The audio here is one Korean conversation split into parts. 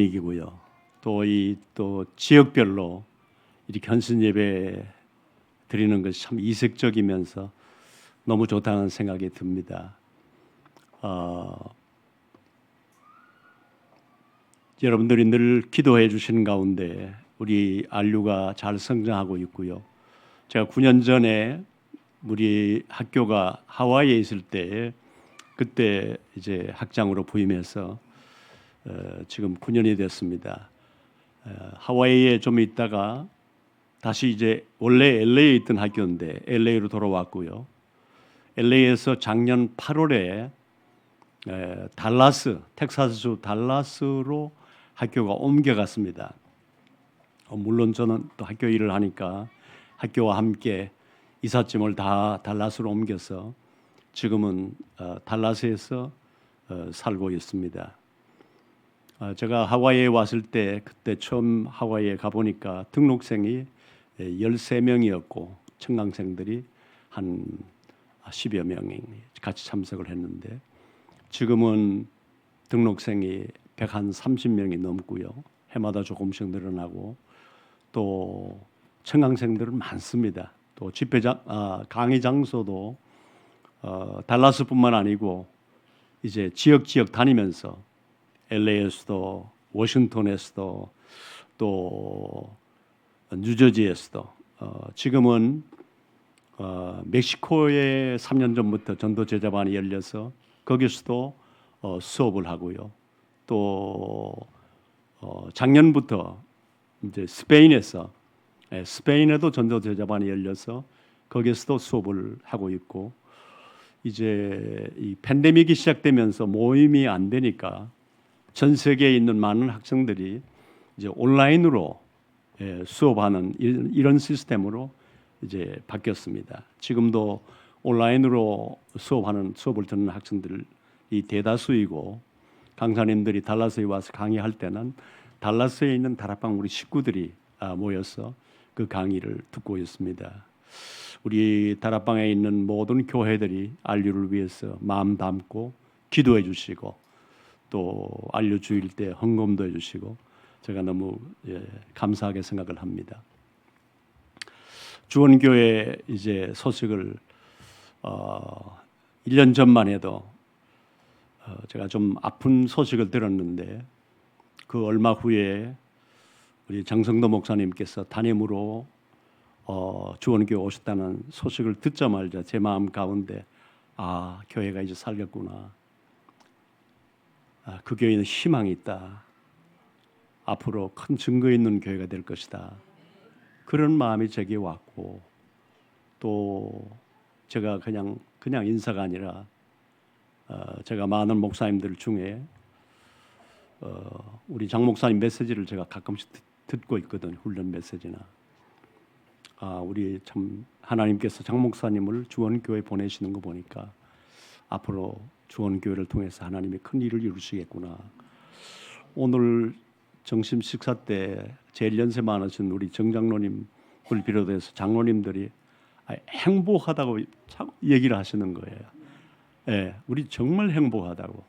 분위기고요. 또 지역별로 이렇게 헌신 예배 드리는 것이 참 이색적이면서 너무 좋다는 생각이 듭니다. 여러분들이 늘 기도해 주시는 가운데 우리 안류가 잘 성장하고 있고요. 제가 9년 전에 우리 학교가 하와이에 있을 때 그때 이제 학장으로 부임해서 지금 9년이 됐습니다. 하와이에 좀 있다가 다시 이제 원래 LA에 있던 학교인데 LA로 돌아왔고요. LA에서 작년 8월에 달라스, 텍사스주 달라스로 학교가 옮겨갔습니다. 물론 저는 또 학교 일을 하니까 학교와 함께 이삿짐을 다 달라스로 옮겨서 지금은 달라스에서 살고 있습니다. 제가 하와이에 왔을 때 그때 처음 하와이에 가보니까 등록생이 13명이었고 청강생들이 한 10여 명이 같이 참석을 했는데 지금은 등록생이 130명이 넘고요. 해마다 조금씩 늘어나고 또 청강생들은 많습니다. 또 강의 장소도 달라스뿐만 아니고 이제 지역 다니면서 LA에서도 워싱턴에서도 또 뉴저지에서도 지금은 멕시코에 3년 전부터 전도 제자반이 열려서 거기서도 수업을 하고요. 또 작년부터 이제 스페인에도 전도 제자반이 열려서 거기서도 수업을 하고 있고 이제 이 팬데믹이 시작되면서 모임이 안 되니까 전 세계에 있는 많은 학생들이 이제 온라인으로 수업하는 이런 시스템으로 이제 바뀌었습니다. 지금도 온라인으로 수업을 듣는 학생들이 대다수이고 강사님들이 달라스에 와서 강의할 때는 달라스에 있는 다락방 우리 식구들이 모여서 그 강의를 듣고 있습니다. 우리 다락방에 있는 모든 교회들이 안류를 위해서 마음 담고 기도해 주시고 또 안류 주일 때 헌금도 해주시고 제가 너무 감사하게 생각을 합니다. 주원교회 이제 소식을 1년 전만 해도 제가 좀 아픈 소식을 들었는데 그 얼마 후에 우리 장성도 목사님께서 담임으로 주원교회 오셨다는 소식을 듣자마자 제 마음 가운데 교회가 이제 살겠구나. 그 교회는 희망이 있다. 앞으로 큰 증거 있는 교회가 될 것이다. 그런 마음이 제게 왔고 또 제가 그냥 인사가 아니라 제가 많은 목사님들 중에 우리 장 목사님 메시지를 제가 가끔씩 듣고 있거든요. 훈련 메시지나. 우리 참 하나님께서 장 목사님을 주원교회 보내시는 거 보니까 앞으로 주원교회를 통해서 하나님이 큰 일을 이루시겠구나. 오늘 점심 식사 때 제일 연세 많으신 우리 정장로님을 비롯해서 장로님들이 행복하다고 얘기를 하시는 거예요. 우리 정말 행복하다고.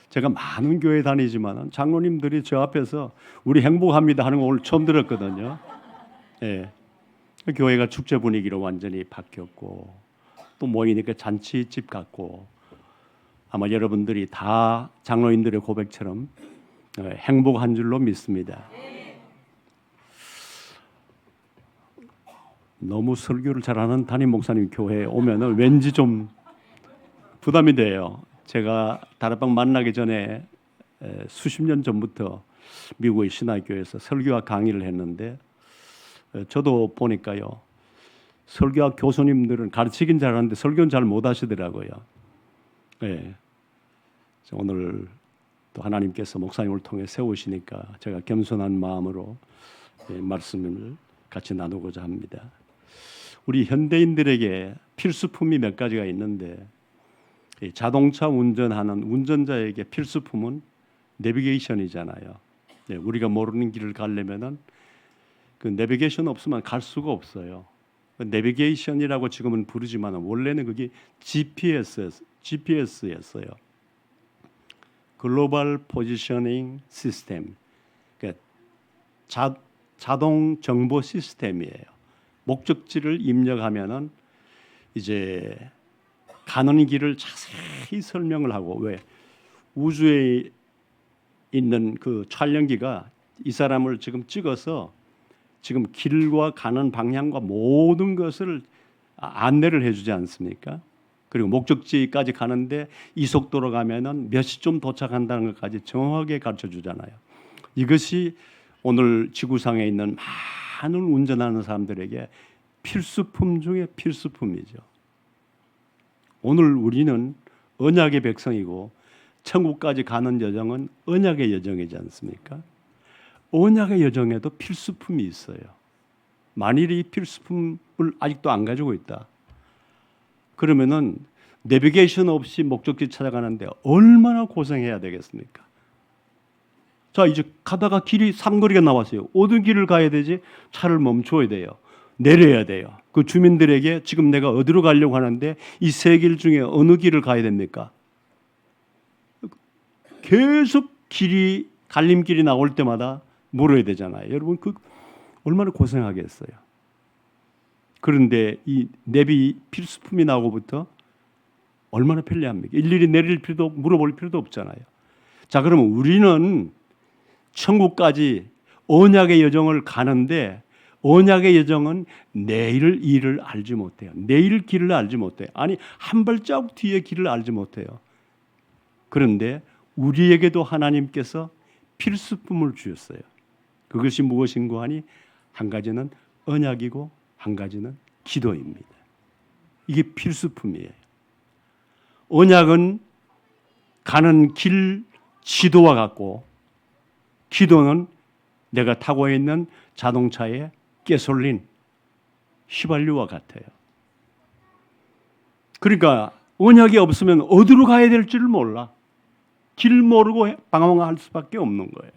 제가 많은 교회 다니지만 장로님들이 저 앞에서 우리 행복합니다 하는 거 오늘 처음 들었거든요. 교회가 축제 분위기로 완전히 바뀌었고 또 모이니까 잔치집 같고 아마 여러분들이 다 장로님들의 고백처럼 행복한 줄로 믿습니다. 너무 설교를 잘하는 담임 목사님 교회에 오면은 왠지 좀 부담이 돼요. 제가 다락방 만나기 전에 수십 년 전부터 미국의 신학교에서 설교와 강의를 했는데 저도 보니까요. 설교학 교수님들은 가르치긴 잘하는데 설교는 잘 못하시더라고요. 오늘 또 하나님께서 목사님을 통해 세우시니까 제가 겸손한 마음으로 말씀을 같이 나누고자 합니다. 우리 현대인들에게 필수품이 몇 가지가 있는데 자동차 운전하는 운전자에게 필수품은 내비게이션이잖아요. 우리가 모르는 길을 가려면은 그 내비게이션 없으면 갈 수가 없어요. 내비게이션이라고 지금은 부르지만 원래는 그게 GPS였어요. 글로벌 포지셔닝 시스템. 자동 정보 시스템이에요. 목적지를 입력하면은 이제 가는 길을 자세히 설명을 하고, 왜 우주에 있는 그 촬영기가 이 사람을 지금 찍어서 지금 길과 가는 방향과 모든 것을 안내를 해주지 않습니까? 그리고 목적지까지 가는데 이 속도로 가면은 몇 시쯤 도착한다는 것까지 정확하게 가르쳐 주잖아요. 이것이 오늘 지구상에 있는 많은 운전하는 사람들에게 필수품 중에 필수품이죠. 오늘 우리는 언약의 백성이고 천국까지 가는 여정은 언약의 여정이지 않습니까? 언약의 여정에도 필수품이 있어요. 만일 이 필수품을 아직도 안 가지고 있다, 그러면은 내비게이션 없이 목적지 찾아가는데 얼마나 고생해야 되겠습니까? 자, 이제 가다가 길이 삼거리가 나왔어요. 어느 길을 가야 되지? 차를 멈춰야 돼요. 내려야 돼요. 그 주민들에게 지금 내가 어디로 가려고 하는데 이 세 길 중에 어느 길을 가야 됩니까? 계속 길이 갈림길이 나올 때마다 물어야 되잖아요. 여러분, 그 얼마나 고생하겠어요. 그런데 이 내비 필수품이 나오고부터 얼마나 편리합니까? 일일이 내릴 필요도 물어볼 필요도 없잖아요. 자, 그러면 우리는 천국까지 언약의 여정을 가는데 언약의 여정은 내일 일을 알지 못해요. 내일 길을 알지 못해요. 아니, 한 발자국 뒤에 길을 알지 못해요. 그런데 우리에게도 하나님께서 필수품을 주셨어요. 그것이 무엇인고 하니 한 가지는 언약이고 한 가지는 기도입니다. 이게 필수품이에요. 언약은 가는 길 지도와 같고, 기도는 내가 타고 있는 자동차의 가솔린, 휘발유와 같아요. 그러니까 언약이 없으면 어디로 가야 될지를 몰라. 길 모르고 방황할 수밖에 없는 거예요.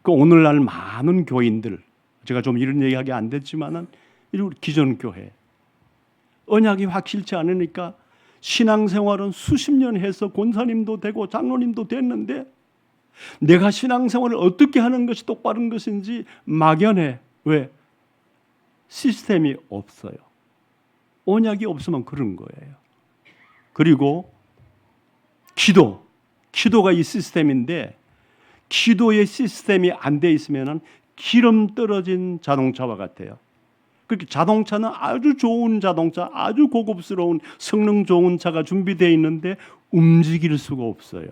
그 오늘날 많은 교인들, 제가 좀 이런 얘기하기 안 됐지만은 기존 교회 언약이 확실치 않으니까 신앙생활은 수십 년 해서 권사님도 되고 장로님도 됐는데 내가 신앙생활을 어떻게 하는 것이 똑바른 것인지 막연해. 왜? 시스템이 없어요. 언약이 없으면 그런 거예요. 그리고 기도가 이 시스템인데, 기도의 시스템이 안 돼 있으면 기름 떨어진 자동차와 같아요. 그렇게 자동차는 아주 좋은 자동차, 아주 고급스러운 성능 좋은 차가 준비되어 있는데 움직일 수가 없어요.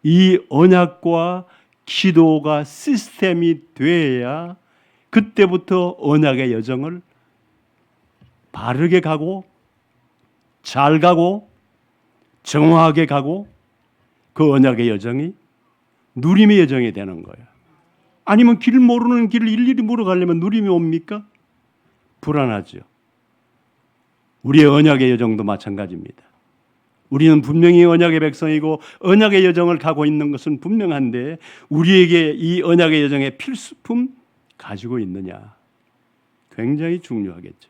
이 언약과 기도가 시스템이 돼야 그때부터 언약의 여정을 바르게 가고 잘 가고 정확하게 가고 그 언약의 여정이 누림의 여정이 되는 거예요. 아니면 길 모르는 길을 일일이 물어가려면 누림이 옵니까? 불안하죠. 우리의 언약의 여정도 마찬가지입니다. 우리는 분명히 언약의 백성이고 언약의 여정을 가고 있는 것은 분명한데 우리에게 이 언약의 여정의 필수품 가지고 있느냐? 굉장히 중요하겠죠.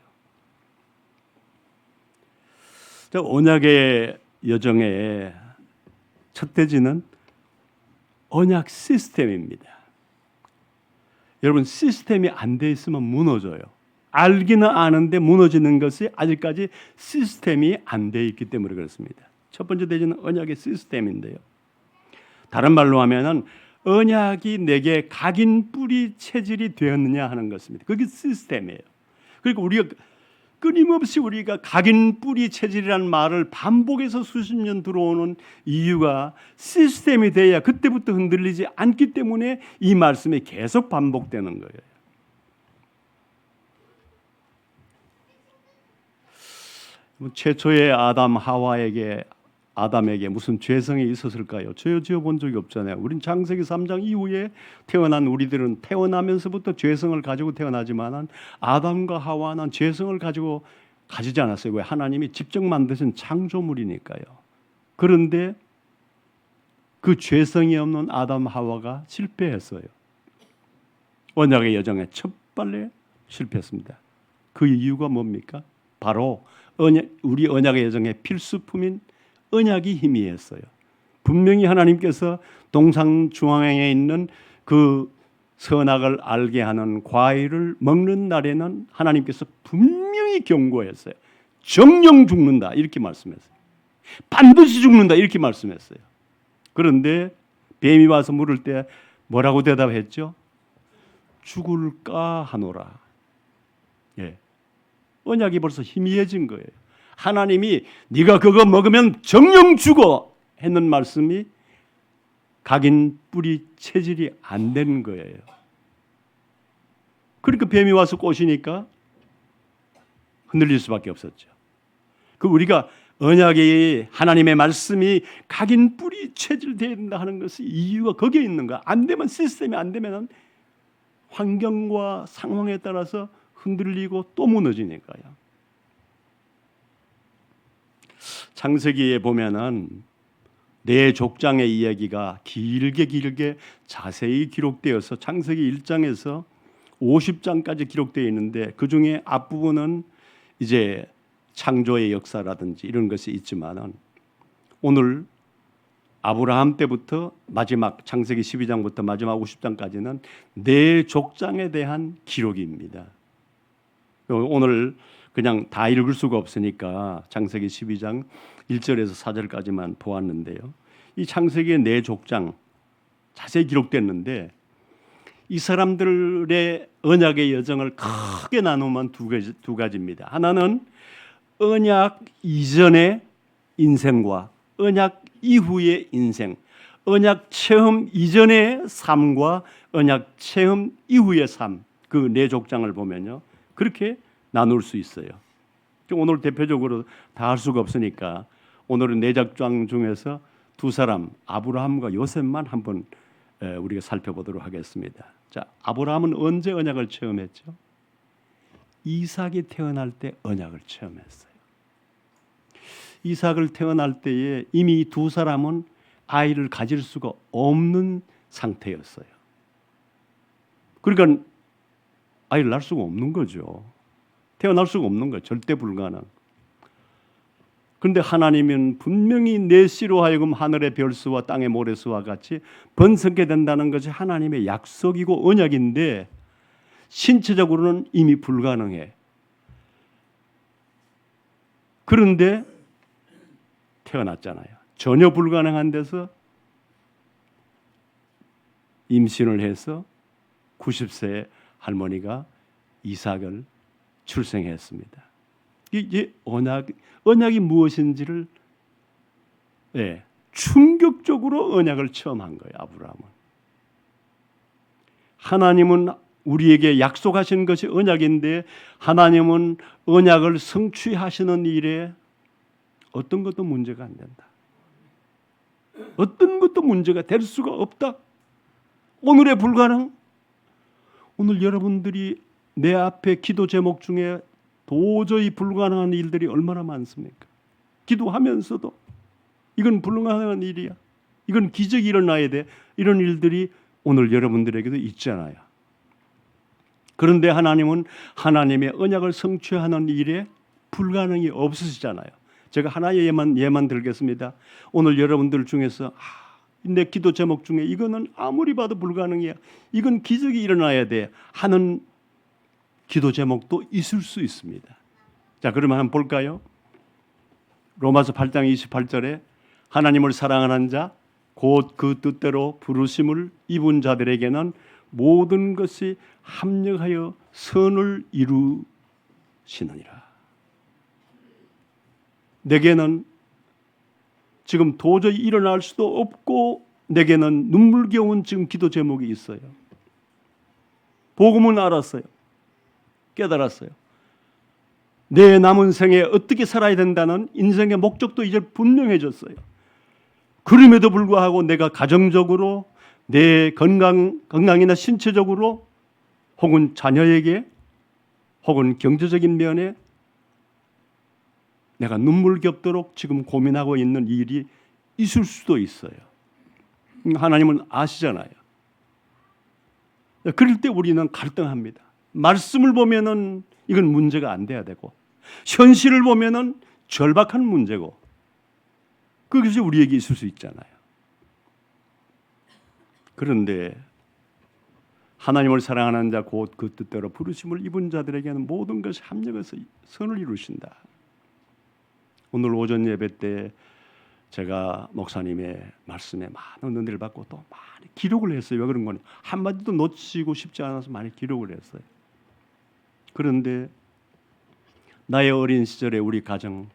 언약의 여정의 첫 대지는 언약 시스템입니다. 여러분, 시스템이 안 돼 있으면 무너져요. 알기는 아는데 무너지는 것이 아직까지 시스템이 안 돼 있기 때문에 그렇습니다. 첫 번째 대지는 언약의 시스템인데요. 다른 말로 하면은 언약이 내게 각인 뿌리 체질이 되었느냐 하는 것입니다. 그게 시스템이에요. 그러니까 우리가 끊임없이 각인 뿌리 체질이라는 말을 반복해서 수십 년 들어오는 이유가 시스템이 돼야 그때부터 흔들리지 않기 때문에 이 말씀이 계속 반복되는 거예요. 최초의 아담에게 무슨 죄성이 있었을까요? 죄 지어본 적이 없잖아요. 우린 창세기 3장 이후에 태어난 우리들은 태어나면서부터 죄성을 가지고 태어나지만 아담과 하와는 죄성을 가지지 않았어요. 왜? 하나님이 직접 만드신 창조물이니까요. 그런데 그 죄성이 없는 아담 하와가 실패했어요. 언약의 여정에 첫 발에 실패했습니다. 그 이유가 뭡니까? 바로 우리 언약의 여정의 필수품인 언약이 희미했어요. 분명히 하나님께서 동상 중앙에 있는 그 선악을 알게 하는 과일을 먹는 날에는 하나님께서 분명히 경고했어요. 정령 죽는다 이렇게 말씀했어요. 반드시 죽는다 이렇게 말씀했어요. 그런데 뱀이 와서 물을 때 뭐라고 대답했죠? 죽을까 하노라. 예. 언약이 벌써 희미해진 거예요. 하나님이 네가 그거 먹으면 정령 죽어 했는 말씀이 각인 뿌리 체질이 안 되는 거예요. 그러니까 뱀이 와서 꼬시니까 흔들릴 수밖에 없었죠. 그 우리가 언약의 하나님의 말씀이 각인 뿌리 체질되어야 된다 하는 것이 이유가 거기에 있는 거야. 안 되면 시스템이 안 되면 환경과 상황에 따라서 흔들리고 또 무너지니까요. 창세기에 보면은 네 족장의 이야기가 길게 자세히 기록되어서 창세기 1장에서 50장까지 기록되어 있는데 그중에 앞부분은 이제 창조의 역사라든지 이런 것이 있지만은 오늘 아브라함 때부터 마지막 창세기 12장부터 마지막 50장까지는 네 족장에 대한 기록입니다. 오늘 그냥 다 읽을 수가 없으니까 창세기 12장 1절에서 4절까지만 보았는데요. 이 창세기의 네 족장 자세히 기록됐는데 이 사람들의 언약의 여정을 크게 나누면 두 가지입니다. 하나는 언약 이전의 인생과 언약 이후의 인생, 언약 체험 이전의 삶과 언약 체험 이후의 삶, 그 네 족장을 보면요. 그렇게 나눌 수 있어요. 오늘 대표적으로 다 할 수가 없으니까 오늘은 네 족장 중에서 두 사람 아브라함과 요셉만 한번 우리가 살펴보도록 하겠습니다. 자, 아브라함은 언제 언약을 체험했죠? 이삭이 태어날 때 언약을 체험했어요. 이삭을 태어날 때에 이미 두 사람은 아이를 가질 수가 없는 상태였어요. 그러니까 아이를 낳을 수가 없는 거죠. 태어날 수가 없는 거예요. 절대 불가능. 그런데 하나님은 분명히 내 씨로 하여금 하늘의 별수와 땅의 모래수와 같이 번성게 된다는 것이 하나님의 약속이고 언약인데 신체적으로는 이미 불가능해. 그런데 태어났잖아요. 전혀 불가능한 데서 임신을 해서 90세의 할머니가 이삭을 출생했습니다. 이게 언약이 무엇인지를 충격적으로 언약을 체험한 거예요. 아브라함은. 하나님은 우리에게 약속하신 것이 언약인데 하나님은 언약을 성취하시는 일에 어떤 것도 문제가 안 된다. 어떤 것도 문제가 될 수가 없다. 오늘의 불가능. 오늘 여러분들이 내 앞에 기도 제목 중에 도저히 불가능한 일들이 얼마나 많습니까? 기도하면서도 이건 불가능한 일이야. 이건 기적이 일어나야 돼. 이런 일들이 오늘 여러분들에게도 있잖아요. 그런데 하나님은 하나님의 언약을 성취하는 일에 불가능이 없으시잖아요. 제가 하나의 예만 들겠습니다. 오늘 여러분들 중에서 내 기도 제목 중에 이거는 아무리 봐도 불가능이야. 이건 기적이 일어나야 돼 하는 기도 제목도 있을 수 있습니다. 자, 그러면 한번 볼까요? 로마서 8장 28절에 하나님을 사랑하는 자 곧 그 뜻대로 부르심을 입은 자들에게는 모든 것이 합력하여 선을 이루시느니라. 내게는 지금 도저히 일어날 수도 없고 내게는 눈물겨운 지금 기도 제목이 있어요. 복음은 알았어요. 깨달았어요. 내 남은 생에 어떻게 살아야 된다는 인생의 목적도 이제 분명해졌어요. 그럼에도 불구하고 내가 가정적으로 내 건강이나 신체적으로 혹은 자녀에게 혹은 경제적인 면에 내가 눈물겹도록 지금 고민하고 있는 일이 있을 수도 있어요. 하나님은 아시잖아요. 그럴 때 우리는 갈등합니다. 말씀을 보면은 이건 문제가 안 돼야 되고 현실을 보면은 절박한 문제고 그것이 우리에게 있을 수 있잖아요. 그런데 하나님을 사랑하는 자 곧 그 뜻대로 부르심을 입은 자들에게는 모든 것이 합력해서 선을 이루신다. 오늘 오전 예배 때 제가 목사님의 말씀에 많은 은혜를 받고 또 많이 기록을 했어요. 왜 그런 거냐? 한마디도 놓치고 싶지 않아서 많이 기록을 했어요. 그런데 나의 어린 시절에 우리 가정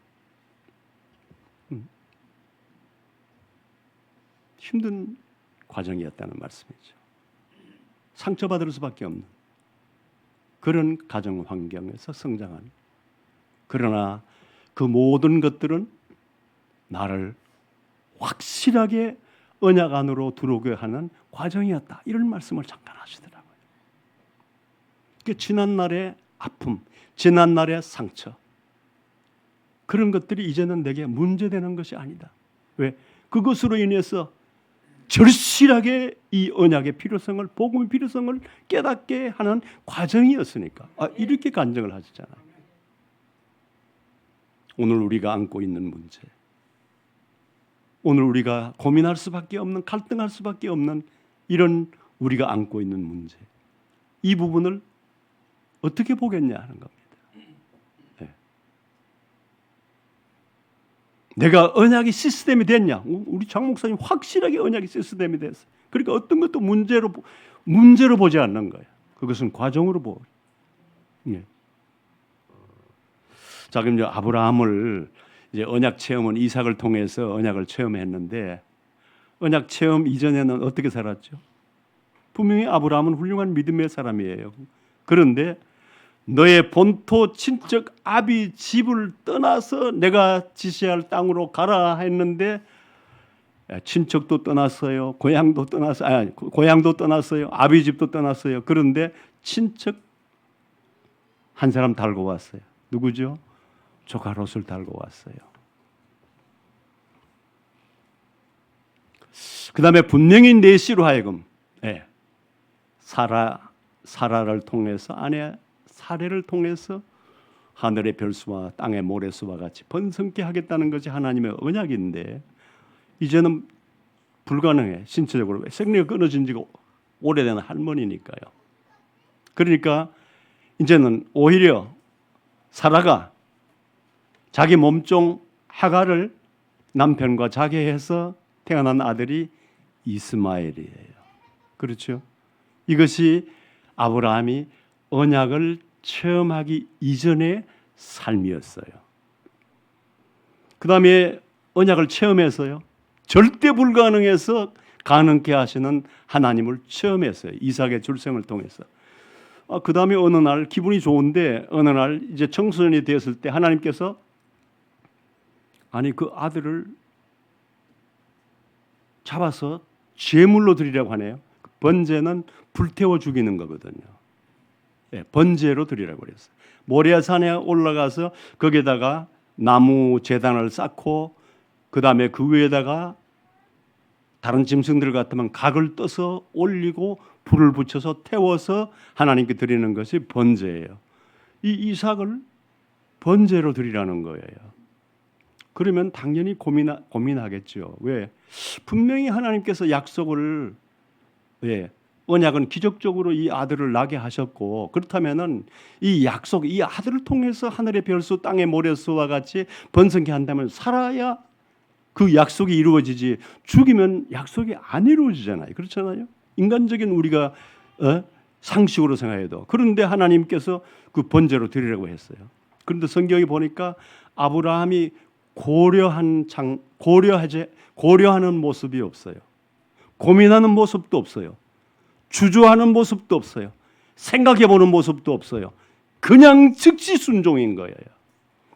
힘든 과정이었다는 말씀이죠. 상처받을 수밖에 없는 그런 가정 환경에서 성장한, 그러나 그 모든 것들은 나를 확실하게 언약 안으로 들어오게 하는 과정이었다. 이런 말씀을 잠깐 하시더라고요. 지난 날의 아픔, 지난 날의 상처, 그런 것들이 이제는 내게 문제되는 것이 아니다. 왜? 그것으로 인해서 절실하게 이 언약의 필요성을, 복음의 필요성을 깨닫게 하는 과정이었으니까. 이렇게 간증을 하시잖아요. 오늘 우리가 안고 있는 문제, 오늘 우리가 고민할 수밖에 없는, 갈등할 수밖에 없는 이런 우리가 안고 있는 문제, 이 부분을 어떻게 보겠냐 하는 겁니다. 네. 내가 언약이 시스템이 됐냐? 우리 장 목사님 확실하게 언약이 시스템이 됐어요. 그러니까 어떤 것도 문제로 보지 않는 거예요. 그것은 과정으로 보고. 네. 자, 그럼 이제 아브라함을 이제 언약 체험은 이삭을 통해서 언약을 체험했는데, 언약 체험 이전에는 어떻게 살았죠? 분명히 아브라함은 훌륭한 믿음의 사람이에요. 그런데 너의 본토 친척 아비 집을 떠나서 내가 지시할 땅으로 가라 했는데, 친척도 떠났어요. 고향도 떠났어요. 아비 집도 떠났어요. 그런데 친척 한 사람 달고 왔어요. 누구죠? 조카 롯을 달고 왔어요. 그 다음에 분명히 내시로 하여금 사라를 통해서, 아내 사례를 통해서 하늘의 별수와 땅의 모래수와 같이 번성케 하겠다는 것이 하나님의 언약인데, 이제는 불가능해. 신체적으로 생리가 끊어진 지가 오래된 할머니니까요. 그러니까 이제는 오히려 사라가 자기 몸종 하가를 남편과 자개해서 태어난 아들이 이스마엘이에요. 그렇죠? 이것이 아브라함이 언약을 체험하기 이전의 삶이었어요. 그 다음에 언약을 체험해서요, 절대 불가능해서 가능케 하시는 하나님을 체험했어요. 이삭의 출생을 통해서. 그 다음에 어느 날 기분이 좋은데, 어느 날 이제 청소년이 되었을 때 하나님께서 그 아들을 잡아서 제물로 드리라고 하네요. 번제는 불태워 죽이는 거거든요. 번제로 드리라고 그랬어요. 모리아산에 올라가서 거기에다가 나무 제단을 쌓고, 그 다음에 그 위에다가 다른 짐승들 같으면 각을 떠서 올리고 불을 붙여서 태워서 하나님께 드리는 것이 번제예요. 이 이삭을 번제로 드리라는 거예요. 그러면 당연히 고민하겠죠. 왜? 분명히 하나님께서 약속을, 언약은 기적적으로 이 아들을 낳게 하셨고, 그렇다면은 이 약속, 이 아들을 통해서 하늘의 별수, 땅의 모래수와 같이 번성케 한다면 살아야 그 약속이 이루어지지, 죽이면 약속이 안 이루어지잖아요. 그렇잖아요. 인간적인 우리가 상식으로 생각해도. 그런데 하나님께서 그 번제로 드리라고 했어요. 그런데 성경이 보니까 아브라함이 고려하는 모습이 없어요. 고민하는 모습도 없어요. 주저하는 모습도 없어요. 생각해보는 모습도 없어요. 그냥 즉시 순종인 거예요.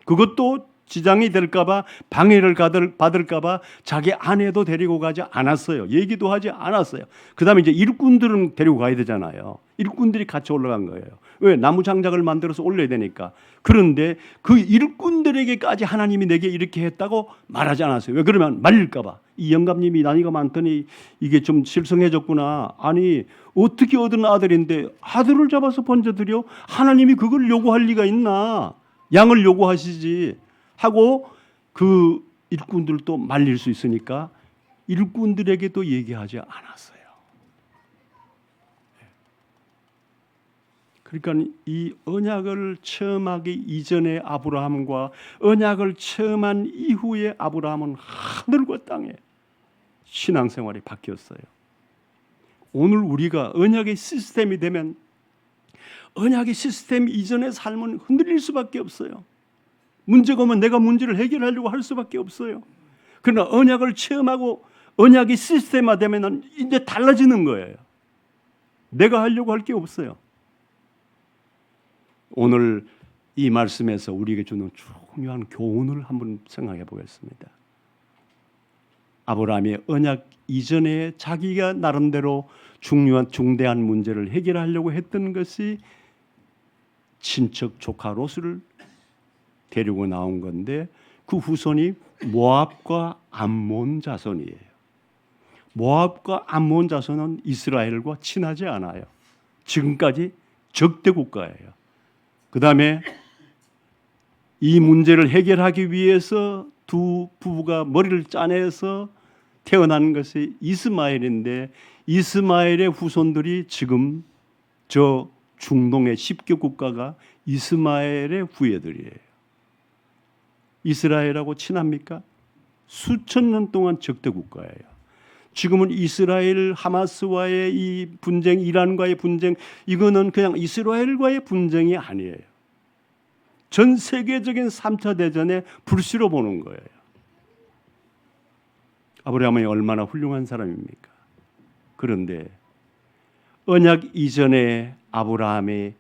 그것도 지장이 될까봐, 방해를 받을까봐 자기 아내도 데리고 가지 않았어요. 얘기도 하지 않았어요. 그 다음에 이제 일꾼들은 데리고 가야 되잖아요. 일꾼들이 같이 올라간 거예요. 왜? 나무 장작을 만들어서 올려야 되니까. 그런데 그 일꾼들에게까지 하나님이 내게 이렇게 했다고 말하지 않았어요. 왜? 그러면 말릴까봐. 이 영감님이 나이가 많더니 이게 좀 실성해졌구나. 아니, 어떻게 얻은 아들인데 아들을 잡아서 번제드려? 하나님이 그걸 요구할 리가 있나? 양을 요구하시지 하고 그 일꾼들도 말릴 수 있으니까 일꾼들에게도 얘기하지 않았어요. 그러니까 이 언약을 체험하기 이전의 아브라함과 언약을 체험한 이후의 아브라함은 하늘과 땅에 신앙생활이 바뀌었어요. 오늘 우리가 언약의 시스템이 되면 언약의 시스템 이전의 삶은 흔들릴 수밖에 없어요. 문제가 오면 내가 문제를 해결하려고 할 수밖에 없어요. 그러나 언약을 체험하고 언약이 시스템화되면 이제 달라지는 거예요. 내가 하려고 할 게 없어요. 오늘 이 말씀에서 우리에게 주는 중요한 교훈을 한번 생각해 보겠습니다. 아브라함이 언약 이전에 자기가 나름대로 중대한 문제를 해결하려고 했던 것이 친척 조카 롯을 데리고 나온 건데 그 후손이 모압과 암몬 자손이에요. 모압과 암몬 자손은 이스라엘과 친하지 않아요. 지금까지 적대 국가예요. 그 다음에 이 문제를 해결하기 위해서 두 부부가 머리를 짜내서 태어난 것이 이스마엘인데 이스마엘의 후손들이 지금 저 중동의 10개 국가가 이스마엘의 후예들이에요. 이스라엘하고 친합니까? 수천 년 동안 적대 국가예요. 지금은 이스라엘 하마스와의 이 분쟁, 이란과의 분쟁, 이거는 그냥 이스라엘과의 분쟁이 아니에요. 전 세계적인 3차 대전의 불씨로 보는 거예요. 아브라함이 얼마나 훌륭한 사람입니까? 그런데 언약 이전에 아브라함이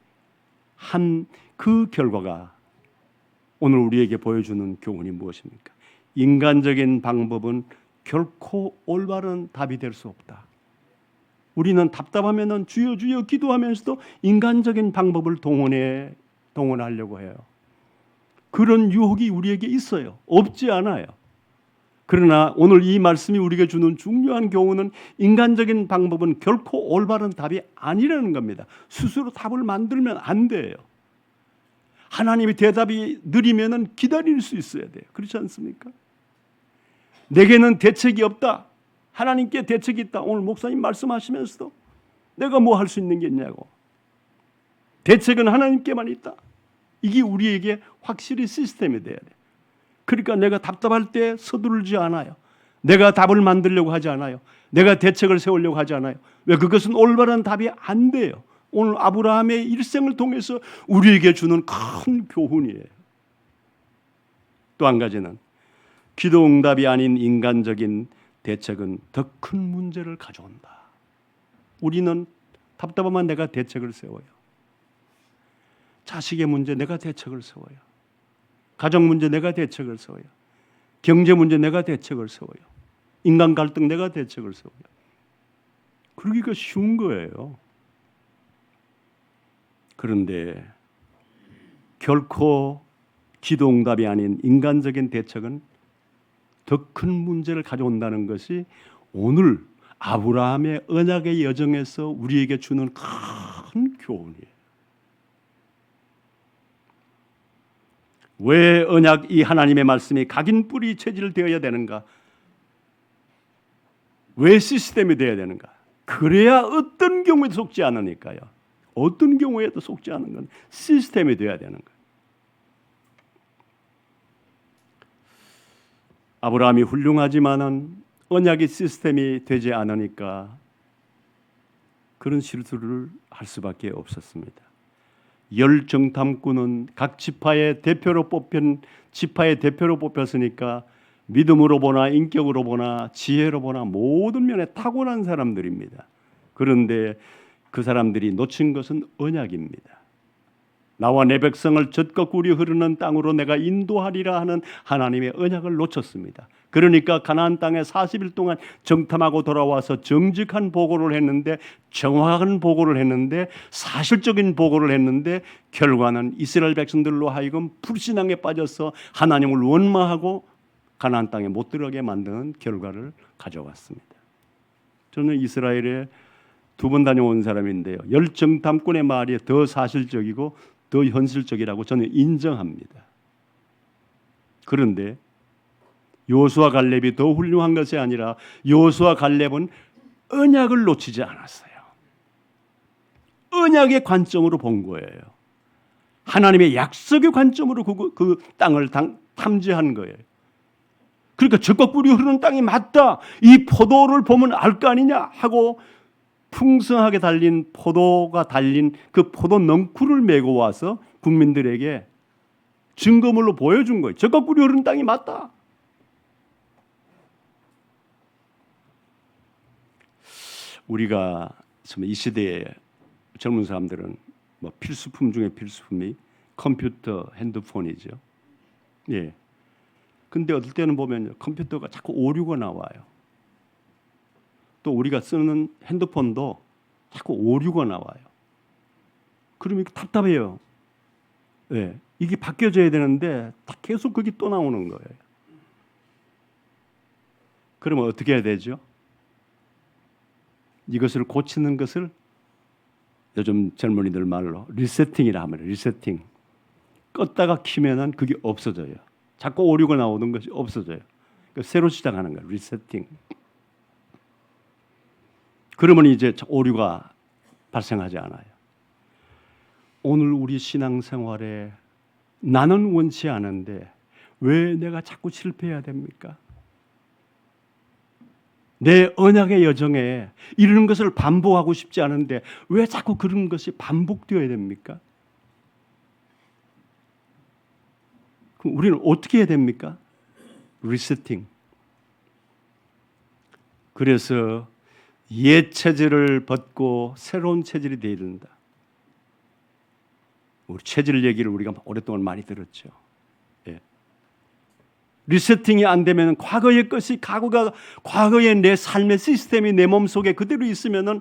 한 그 결과가 오늘 우리에게 보여주는 교훈이 무엇입니까? 인간적인 방법은 결코 올바른 답이 될 수 없다. 우리는 답답하면은 주여 주여 기도하면서도 인간적인 방법을 동원하려고 해요. 그런 유혹이 우리에게 있어요. 없지 않아요. 그러나 오늘 이 말씀이 우리에게 주는 중요한 교훈은 인간적인 방법은 결코 올바른 답이 아니라는 겁니다. 스스로 답을 만들면 안 돼요. 하나님의 대답이 느리면은 기다릴 수 있어야 돼요. 그렇지 않습니까? 내게는 대책이 없다. 하나님께 대책이 있다. 오늘 목사님 말씀하시면서도 내가 뭐 할 수 있는 게 있냐고. 대책은 하나님께만 있다. 이게 우리에게 확실히 시스템이 돼야 돼. 그러니까 내가 답답할 때 서두르지 않아요. 내가 답을 만들려고 하지 않아요. 내가 대책을 세우려고 하지 않아요. 왜? 그것은 올바른 답이 안 돼요. 오늘 아브라함의 일생을 통해서 우리에게 주는 큰 교훈이에요. 또 한 가지는 기도 응답이 아닌 인간적인 대책은 더 큰 문제를 가져온다. 우리는 답답하면 내가 대책을 세워요. 자식의 문제 내가 대책을 세워요. 가정 문제 내가 대책을 세워요. 경제 문제 내가 대책을 세워요. 인간 갈등 내가 대책을 세워요. 그러기가 쉬운 거예요. 그런데 결코 기도 응답이 아닌 인간적인 대책은 더 큰 문제를 가져온다는 것이 오늘 아브라함의 언약의 여정에서 우리에게 주는 큰 교훈이에요. 왜 언약 이 하나님의 말씀이 각인 뿌리 체질되어야 되는가? 왜 시스템이 되어야 되는가? 그래야 어떤 경우에도 속지 않으니까요. 어떤 경우에도 속지 않은 건 시스템이 되어야 되는 거예요. 아브라함이 훌륭하지만은 언약의 시스템이 되지 않으니까 그런 실수를 할 수밖에 없었습니다. 열 정탐꾼은 각 지파의 대표로 뽑혔으니까 믿음으로 보나 인격으로 보나 지혜로 보나 모든 면에 탁월한 사람들입니다. 그런데 그 사람들이 놓친 것은 언약입니다. 나와 내 백성을 젖과 꿀이 흐르는 땅으로 내가 인도하리라 하는 하나님의 언약을 놓쳤습니다. 그러니까 가나안 땅에 40일 동안 정탐하고 돌아와서 정직한 보고를 했는데, 정확한 보고를 했는데, 사실적인 보고를 했는데 결과는 이스라엘 백성들로 하여금 불신앙에 빠져서 하나님을 원망하고 가나안 땅에 못 들어가게 만드는 결과를 가져왔습니다. 저는 이스라엘에 2번 다녀온 사람인데요, 열정탐꾼의 말이 더 사실적이고 더 현실적이라고 저는 인정합니다. 그런데 여호수아 갈렙이 더 훌륭한 것이 아니라 여호수아 갈렙은 언약을 놓치지 않았어요. 언약의 관점으로 본 거예요. 하나님의 약속의 관점으로 그 땅을 탐지한 거예요. 그러니까 적과 꿀이 흐르는 땅이 맞다. 이 포도를 보면 알 거 아니냐 하고 풍성하게 달린 포도가 달린 그 포도 넝쿨을 메고 와서 국민들에게 증거물로 보여준 거예요. 적과 꿀이 흐르는 땅이 맞다. 우리가 이 시대의 젊은 사람들은 뭐 필수품 중에 필수품이 컴퓨터, 핸드폰이죠. 예. 근데 어떨 때는 보면 컴퓨터가 자꾸 오류가 나와요. 또 우리가 쓰는 핸드폰도 자꾸 오류가 나와요. 그러면 답답해요. 예. 이게 바뀌어져야 되는데 계속 그게 또 나오는 거예요. 그러면 어떻게 해야 되죠? 이것을 고치는 것을 요즘 젊은이들 말로 리세팅이라 하면 리세팅. 껐다가 키면은 그게 없어져요. 자꾸 오류가 나오는 것이 없어져요. 그러니까 새로 시작하는 거예요. 리세팅. 그러면 이제 오류가 발생하지 않아요. 오늘 우리 신앙생활에 나는 원치 않은데 왜 내가 자꾸 실패해야 됩니까? 내 언약의 여정에 이런 것을 반복하고 싶지 않은데 왜 자꾸 그런 것이 반복되어야 됩니까? 그럼 우리는 어떻게 해야 됩니까? 리세팅. 그래서 옛 체질을 벗고 새로운 체질이 되어야 된다. 우리 체질 얘기를 우리가 오랫동안 많이 들었죠. 예. 리세팅이 안 되면 과거의 것이 과거의 내 삶의 시스템이 내 몸속에 그대로 있으면은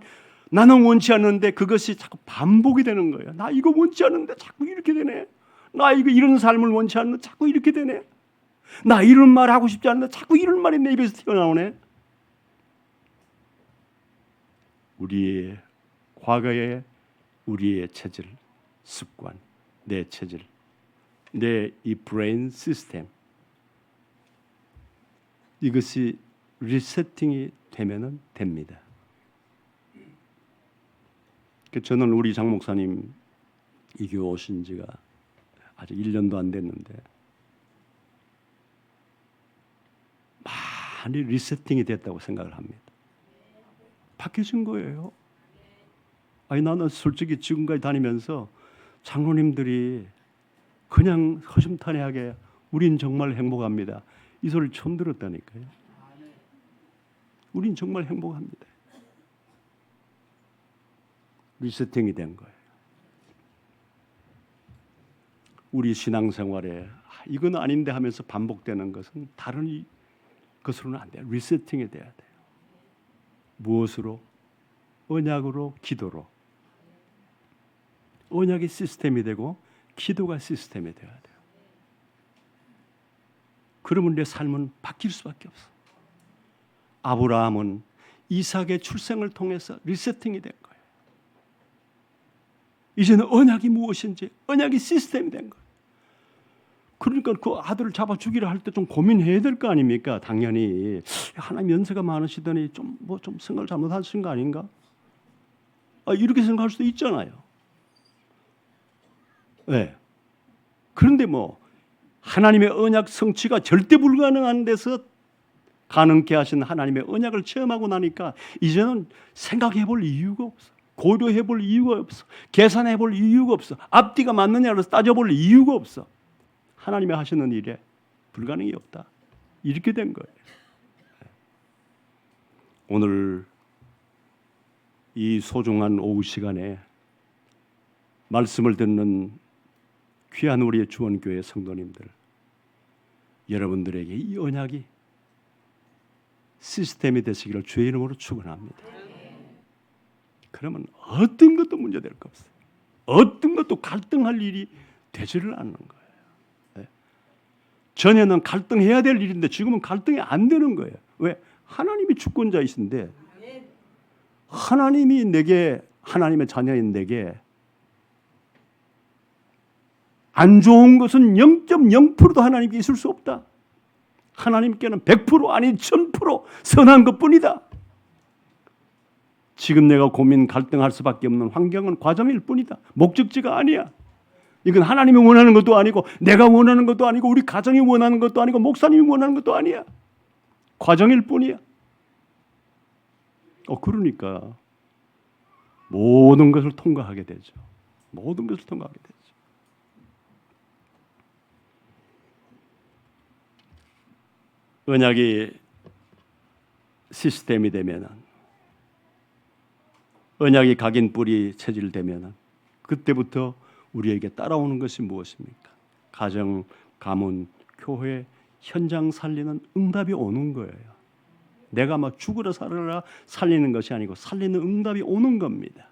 나는 원치 않는데 그것이 자꾸 반복이 되는 거예요. 나 이거 원치 않는데 자꾸 이렇게 되네. 나 이거 이런 삶을 원치 않는데 자꾸 이렇게 되네. 나 이런 말 하고 싶지 않는데 자꾸 이런 말이 내 입에서 튀어나오네. 우리의 과거의 우리의 체질, 습관, 내 체질, 내 이 브레인 시스템 이것이 리세팅이 되면은 됩니다. 저는 우리 장 목사님 이 교회 오신 지가 아직 1년도 안 됐는데 많이 리세팅이 됐다고 생각을 합니다. 바뀌어진 거예요. 아니 나는 솔직히 지금까지 다니면서 장로님들이 그냥 허심탄회하게 우린 정말 행복합니다. 이 소리를 처음 들었다니까요. 우린 정말 행복합니다. 리세팅이 된 거예요. 우리 신앙생활에 이건 아닌데 하면서 반복되는 것은 다른 것으로는 안 돼요. 리세팅이 돼야 돼요. 무엇으로? 언약으로, 기도로. 언약이 시스템이 되고 기도가 시스템이 되어야 돼요. 그러면 내 삶은 바뀔 수밖에 없어. 아브라함은 이삭의 출생을 통해서 리세팅이 된 거예요. 이제는 언약이 무엇인지, 언약이 시스템이 된 거예요. 그러니까 그 아들을 잡아 죽이려 할 때 좀 고민해야 될 거 아닙니까? 당연히 하나님 연세가 많으시더니 좀 생각을 잘못하신 거 아닌가? 이렇게 생각할 수도 있잖아요. 네. 그런데 하나님의 언약 성취가 절대 불가능한 데서 가능케 하신 하나님의 언약을 체험하고 나니까 이제는 생각해 볼 이유가 없어. 고려해 볼 이유가 없어. 계산해 볼 이유가 없어. 앞뒤가 맞느냐로 따져볼 이유가 없어. 하나님이 하시는 일에 불가능이 없다. 이렇게 된 거예요. 오늘 이 소중한 오후 시간에 말씀을 듣는 귀한 우리의 주원교회 성도님들, 여러분들에게 이 언약이 시스템이 되시기를 주의 이름으로 축원합니다. 그러면 어떤 것도 문제될 거 없어요. 어떤 것도 갈등할 일이 되지를 않는 거예요. 네. 전에는 갈등해야 될 일인데 지금은 갈등이 안 되는 거예요. 왜? 하나님이 주권자이신데 하나님이 내게, 하나님의 자녀인 내게 안 좋은 것은 0.0%도 하나님께 있을 수 없다. 하나님께는 100% 아니 1000% 선한 것뿐이다. 지금 내가 고민 갈등할 수밖에 없는 환경은 과정일 뿐이다. 목적지가 아니야. 이건 하나님이 원하는 것도 아니고 내가 원하는 것도 아니고 우리 가정이 원하는 것도 아니고 목사님이 원하는 것도 아니야. 과정일 뿐이야. 그러니까 모든 것을 통과하게 되죠. 모든 것을 통과하게 되죠. 언약이 시스템이 되면은, 언약이 각인뿔이 체질되면은 그때부터 우리에게 따라오는 것이 무엇입니까? 가정, 가문, 교회, 현장 살리는 응답이 오는 거예요. 내가 막 죽으라 살아라 살리는 것이 아니고 살리는 응답이 오는 겁니다.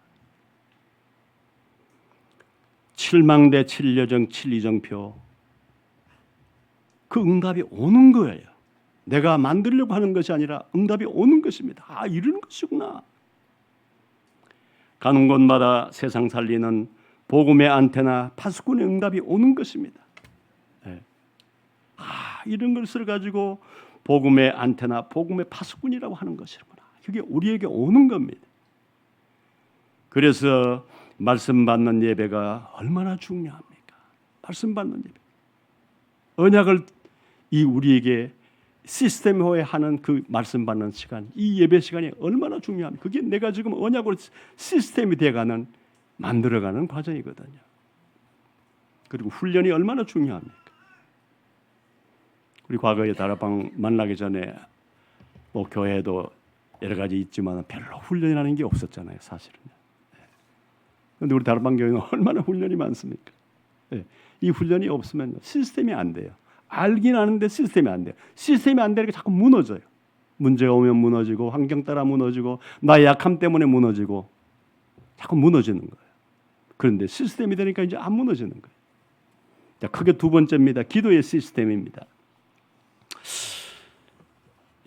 7망대 7여정 7이정표, 그 응답이 오는 거예요. 내가 만들려고 하는 것이 아니라 응답이 오는 것입니다. 이런 것이구나. 가는 곳마다 세상 살리는 복음의 안테나 파수꾼의 응답이 오는 것입니다. 네. 이런 것을 가지고 복음의 안테나, 복음의 파수꾼이라고 하는 것이구나. 그게 우리에게 오는 겁니다. 그래서 말씀 받는 예배가 얼마나 중요합니까? 말씀 받는 예배. 언약을 우리에게 시스템화하는 그 말씀 받는 시간, 이 예배 시간이 얼마나 중요합니까? 그게 내가 지금 언약으로 시스템이 되어가는, 만들어가는 과정이거든요. 그리고 훈련이 얼마나 중요합니까? 우리 과거에 다락방 만나기 전에 교회도 여러 가지 있지만 별로 훈련이라는 게 없었잖아요, 사실은. 그런데 우리 다락방 교회는 얼마나 훈련이 많습니까? 이 훈련이 없으면 시스템이 안 돼요. 알긴 아는데 시스템이 안 돼요. 시스템이 안 되니까 자꾸 무너져요. 문제가 오면 무너지고, 환경 따라 무너지고, 나의 약함 때문에 무너지고, 자꾸 무너지는 거예요. 그런데 시스템이 되니까 이제 안 무너지는 거예요. 자, 크게 두 번째입니다. 기도의 시스템입니다.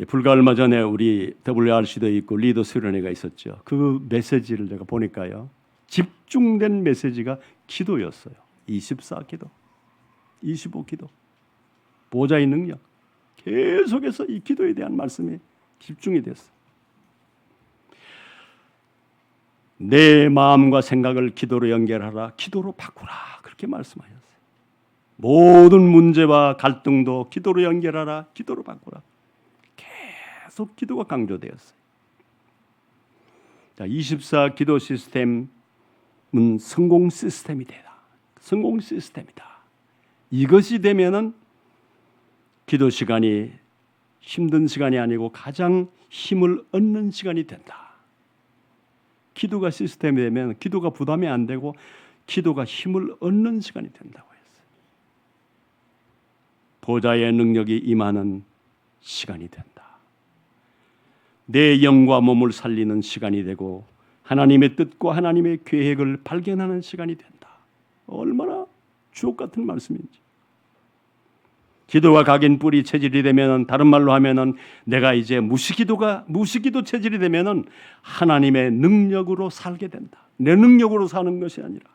불과 얼마 전에 우리 WRC도 있고 리더 수련회가 있었죠. 그 메시지를 제가 보니까요, 집중된 메시지가 기도였어요. 24기도, 25기도, 보좌의 능력, 계속해서 이 기도에 대한 말씀이 집중이 됐어요. 내 마음과 생각을 기도로 연결하라, 기도로 바꾸라, 그렇게 말씀하셨어요. 모든 문제와 갈등도 기도로 연결하라, 기도로 바꾸라. 계속 기도가 강조되었어요. 자, 24기도 시스템은 성공 시스템이 되다. 성공 시스템이다. 이것이 되면은 기도 시간이 힘든 시간이 아니고 가장 힘을 얻는 시간이 된다. 기도가 시스템이 되면 기도가 부담이 안 되고 기도가 힘을 얻는 시간이 된다고 했어요. 보좌의 능력이 임하는 시간이 된다. 내 영과 몸을 살리는 시간이 되고 하나님의 뜻과 하나님의 계획을 발견하는 시간이 된다. 얼마나 주옥 같은 말씀인지. 기도가 각인 뿔이 체질이 되면은, 다른 말로 하면은 내가 이제 무시기도 체질이 되면은 하나님의 능력으로 살게 된다. 내 능력으로 사는 것이 아니라,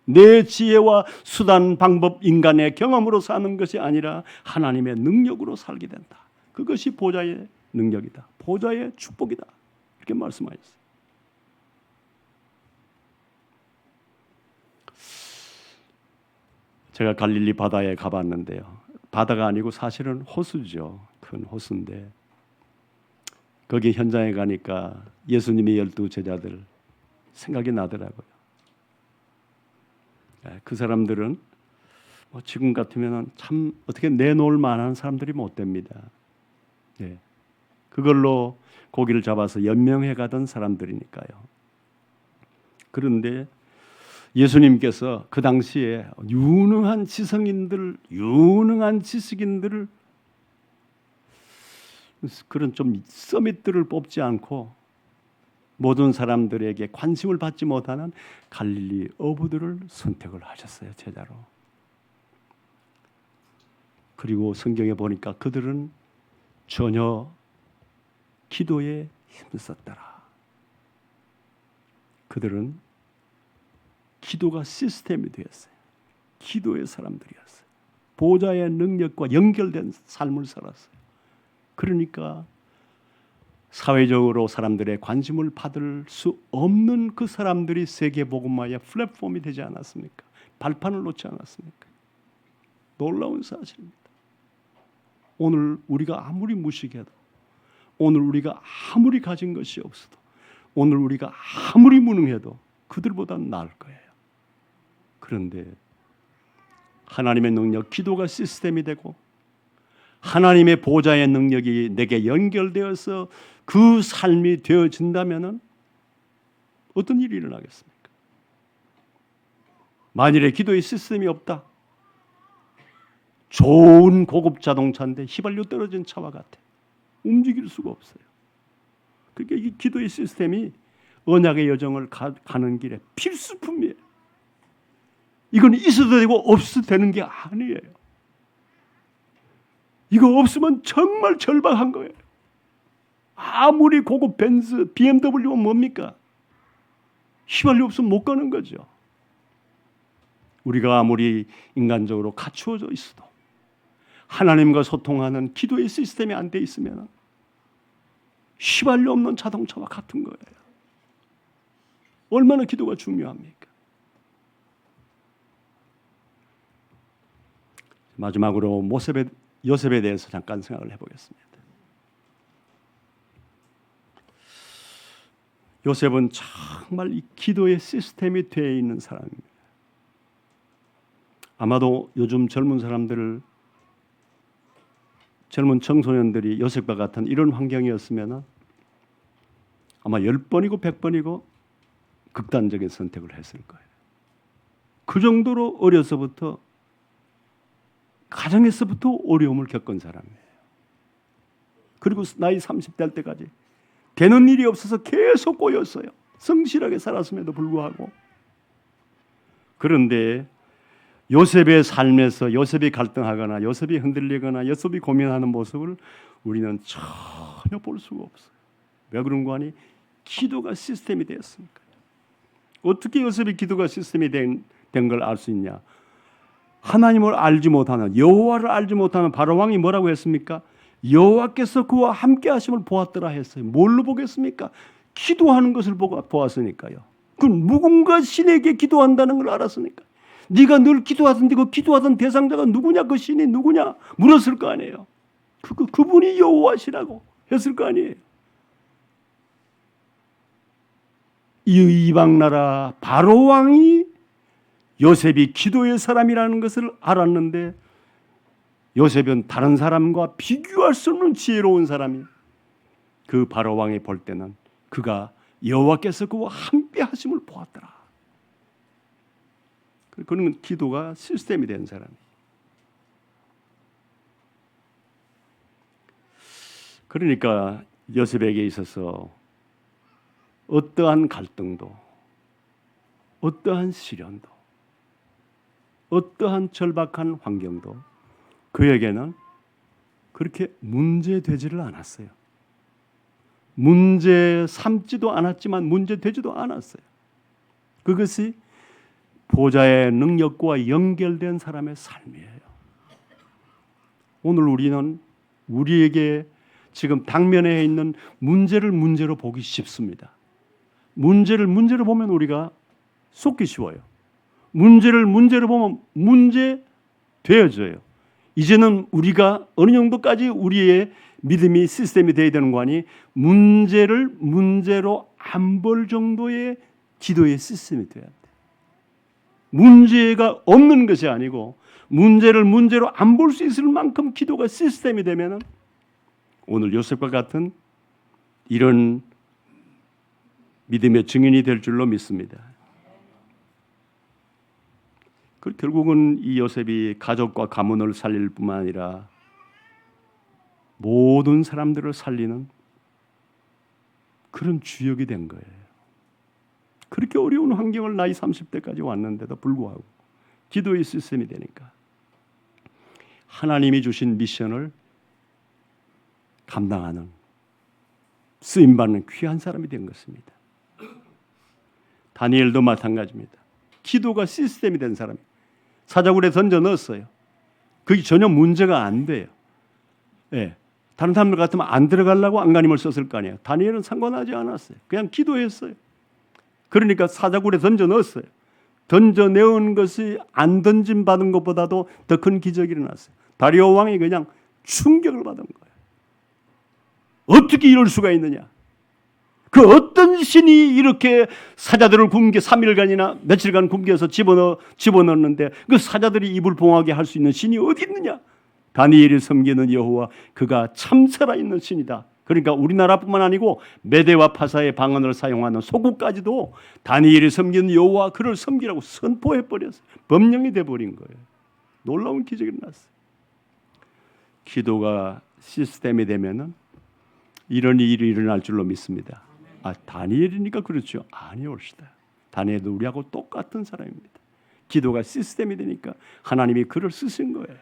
내 지혜와 수단, 방법, 인간의 경험으로 사는 것이 아니라 하나님의 능력으로 살게 된다. 그것이 보좌의 능력이다. 보좌의 축복이다. 이렇게 말씀하셨어요. 제가 갈릴리 바다에 가봤는데요. 바다가 아니고 사실은 호수죠. 큰 호수인데 거기 현장에 가니까 예수님의 12 제자들 생각이 나더라고요. 그 사람들은 지금 같으면 참 어떻게 내놓을 만한 사람들이 못 됩니다. 그걸로 고기를 잡아서 연명해 가던 사람들이니까요. 그런데 예수님께서 그 당시에 유능한 지성인들, 유능한 지식인들을, 그런 좀 서밋들을 뽑지 않고 모든 사람들에게 관심을 받지 못하는 갈릴리 어부들을 선택을 하셨어요, 제자로. 그리고 성경에 보니까 그들은 전혀 기도에 힘썼더라. 그들은 기도가 시스템이 되었어요. 기도의 사람들이었어요. 보좌의 능력과 연결된 삶을 살았어요. 그러니까 사회적으로 사람들의 관심을 받을 수 없는 그 사람들이 세계복음화의 플랫폼이 되지 않았습니까? 발판을 놓지 않았습니까? 놀라운 사실입니다. 오늘 우리가 아무리 무식해도, 오늘 우리가 아무리 가진 것이 없어도, 오늘 우리가 아무리 무능해도 그들보다는 나을 거예요. 그런데 하나님의 능력, 기도가 시스템이 되고 하나님의 보좌의 능력이 내게 연결되어서 그 삶이 되어진다면 어떤 일이 일어나겠습니까? 만일에 기도의 시스템이 없다, 좋은 고급 자동차인데 휘발유 떨어진 차와 같아. 움직일 수가 없어요. 그러니까 이 기도의 시스템이 언약의 여정을 가는 길에 필수품이에요. 이건 있어도 되고 없어도 되는 게 아니에요. 이거 없으면 정말 절박한 거예요. 아무리 고급 벤츠, BMW는 뭡니까? 휘발유 없으면 못 가는 거죠. 우리가 아무리 인간적으로 갖추어져 있어도 하나님과 소통하는 기도의 시스템이 안 돼 있으면 휘발유 없는 자동차와 같은 거예요. 얼마나 기도가 중요합니까? 마지막으로 요셉에 대해서 잠깐 생각을 해보겠습니다. 요셉은 정말 이 기도의 시스템이 되어 있는 사람입니다. 아마도 요즘 젊은 청소년들이 요셉과 같은 이런 환경이었으면 아마 10번이고 100번이고 극단적인 선택을 했을 거예요. 그 정도로 어려서부터, 가정에서부터 어려움을 겪은 사람이에요. 그리고 나이 30대 할 때까지 되는 일이 없어서 계속 꼬였어요. 성실하게 살았음에도 불구하고. 그런데 요셉의 삶에서 요셉이 갈등하거나 요셉이 흔들리거나 요셉이 고민하는 모습을 우리는 전혀 볼 수가 없어요. 왜 그런 거 아니? 기도가 시스템이 되었으니까. 어떻게 요셉이 기도가 시스템이 된 걸 알 수 있냐? 하나님을 알지 못하는, 여호와를 알지 못하는 바로 왕이 뭐라고 했습니까? 여호와께서 그와 함께 하심을 보았더라 했어요. 뭘로 보겠습니까? 기도하는 것을 보았으니까요. 그 누군가 신에게 기도한다는 걸 알았으니까. 네가 늘 기도하던데 그 기도하던 대상자가 누구냐? 그 신이 누구냐? 물었을 거 아니에요. 그분이 여호와시라고 했을 거 아니에요. 이 이방 나라 바로 왕이 요셉이 기도의 사람이라는 것을 알았는데, 요셉은 다른 사람과 비교할 수 없는 지혜로운 사람이, 그 바로 왕이 볼 때는 그가 여호와께서 그와 함께 하심을 보았더라. 그는 기도가 시스템이 된 사람이에요. 그러니까 요셉에게 있어서 어떠한 갈등도, 어떠한 시련도, 어떠한 절박한 환경도 그에게는 그렇게 문제되지를 않았어요. 문제 삼지도 않았지만 문제되지도 않았어요. 그것이 보좌의 능력과 연결된 사람의 삶이에요. 오늘 우리는 우리에게 지금 당면에 있는 문제를 문제로 보기 쉽습니다. 문제를 문제로 보면 우리가 속기 쉬워요. 문제를 문제로 보면 문제 되어져요. 이제는 우리가 어느 정도까지 우리의 믿음이 시스템이 되어야 되는 거 아니? 문제를 문제로 안 볼 정도의 기도의 시스템이 돼야 돼. 문제가 없는 것이 아니고 문제를 문제로 안 볼 수 있을 만큼 기도가 시스템이 되면 오늘 요셉과 같은 이런 믿음의 증인이 될 줄로 믿습니다. 결국은 이 요셉이 가족과 가문을 살릴 뿐만 아니라 모든 사람들을 살리는 그런 주역이 된 거예요. 그렇게 어려운 환경을 나이 30대까지 왔는데도 불구하고 기도의 시스템이 되니까 하나님이 주신 미션을 감당하는, 쓰임받는 귀한 사람이 된 것입니다. 다니엘도 마찬가지입니다. 기도가 시스템이 된 사람이 사자굴에 던져 넣었어요. 그게 전혀 문제가 안 돼요. 예, 다른 사람들 같으면 안 들어가려고 안간힘을 썼을 거 아니에요. 다니엘은 상관하지 않았어요. 그냥 기도했어요. 그러니까 사자굴에 던져 넣었어요. 던져 내온 것이 안 던짐 받은 것보다도 더 큰 기적이 일어났어요. 다리오 왕이 그냥 충격을 받은 거예요. 어떻게 이럴 수가 있느냐? 그 어떤 신이 이렇게 사자들을 굶게 3일간이나 며칠간 굶겨서 집어넣었는데 그 사자들이 입을 봉하게 할 수 있는 신이 어디 있느냐? 다니엘이 섬기는 여호와 그가 참 살아있는 신이다. 그러니까 우리나라뿐만 아니고 메대와 파사의 방언을 사용하는 소국까지도 다니엘이 섬기는 여호와 그를 섬기라고 선포해버렸어요. 법령이 돼버린 거예요. 놀라운 기적이 일어났어요. 기도가 시스템이 되면은 이런 일이 일어날 줄로 믿습니다. 다니엘이니까 그렇죠. 아니올시다. 다니엘도 우리하고 똑같은 사람입니다. 기도가 시스템이 되니까 하나님이 그를 쓰신 거예요.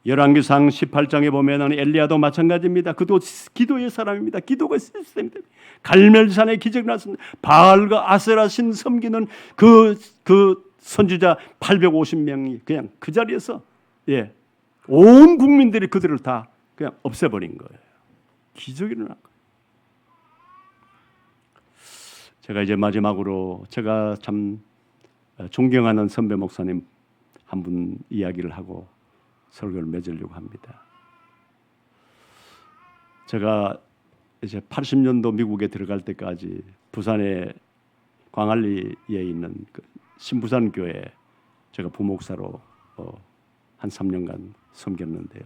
열왕기상 18장에 보면은 엘리야도 마찬가지입니다. 그도 기도의 사람입니다. 기도가 시스템이 됩니다. 갈멜산에 기적이 났습니다. 바알과 아세라 신 섬기는 그 선지자 850명이 그냥 그 자리에서 온 국민들이 그들을 다 그냥 없애버린 거예요. 기적이 일어난 거예요. 제가 이제 마지막으로 제가 참 존경하는 선배 목사님 한 분 이야기를 하고 설교를 맺으려고 합니다. 제가 이제 80년도 미국에 들어갈 때까지 부산의 광안리에 있는 그 신부산 교회 제가 부목사로 한 3년간 섬겼는데요.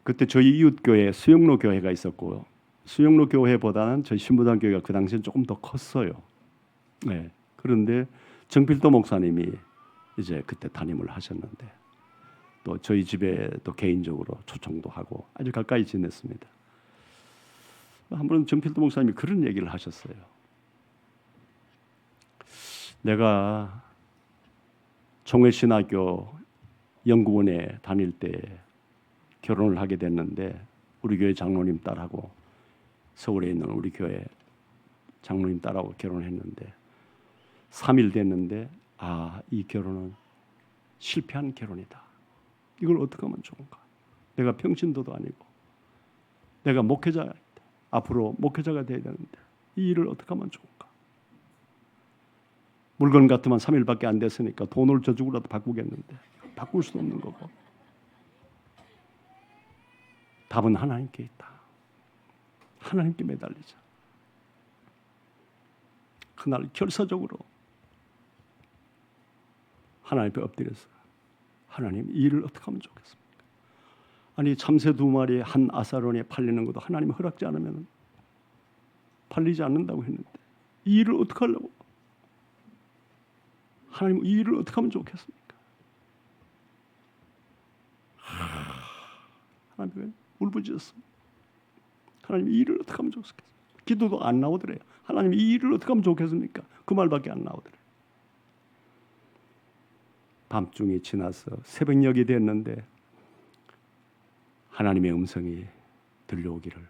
그때 저희 이웃교회 수영로 교회가 있었고 수영로 교회보다는 저희 신부산 교회가 그 당시엔 조금 더 컸어요. 네. 그런데 정필도 목사님이 이제 그때 담임을 하셨는데 또 저희 집에 또 개인적으로 초청도 하고 아주 가까이 지냈습니다. 한 번은 정필도 목사님이 그런 얘기를 하셨어요. 내가 총회신학교 연구원에 다닐 때 결혼을 하게 됐는데 우리 교회 장로님 딸하고 서울에 있는 우리 교회 장로님 딸하고 결혼했는데 3일 됐는데 이 결혼은 실패한 결혼이다. 이걸 어떻게 하면 좋은가? 내가 평신도도 아니고 내가 목회자 앞으로 목회자가 돼야 되는데 이 일을 어떻게 하면 좋은가? 물건 같으면 3일밖에 안 됐으니까 돈을 저 주고라도 바꾸겠는데 바꿀 수도 없는 거고 답은 하나님께 있다. 하나님께 매달리자. 그날 결사적으로 하나님 앞에 엎드려서 하나님 이 일을 어떻게 하면 좋겠습니까? 아니 참새 2마리 한 아사론에 팔리는 것도 하나님이 허락지 않으면 팔리지 않는다고 했는데 이 일을 어떻게 하려고? 하나님 이 일을 어떻게 하면 좋겠습니까? 하나님 울부짖었습니다. 하나님 이 일을 어떻게 하면 좋겠습니까? 기도도 안 나오더래요. 하나님 이 일을 어떻게 하면 좋겠습니까? 그 말밖에 안 나오더래요. 밤중이 지나서 새벽녘이 됐는데 하나님의 음성이 들려오기를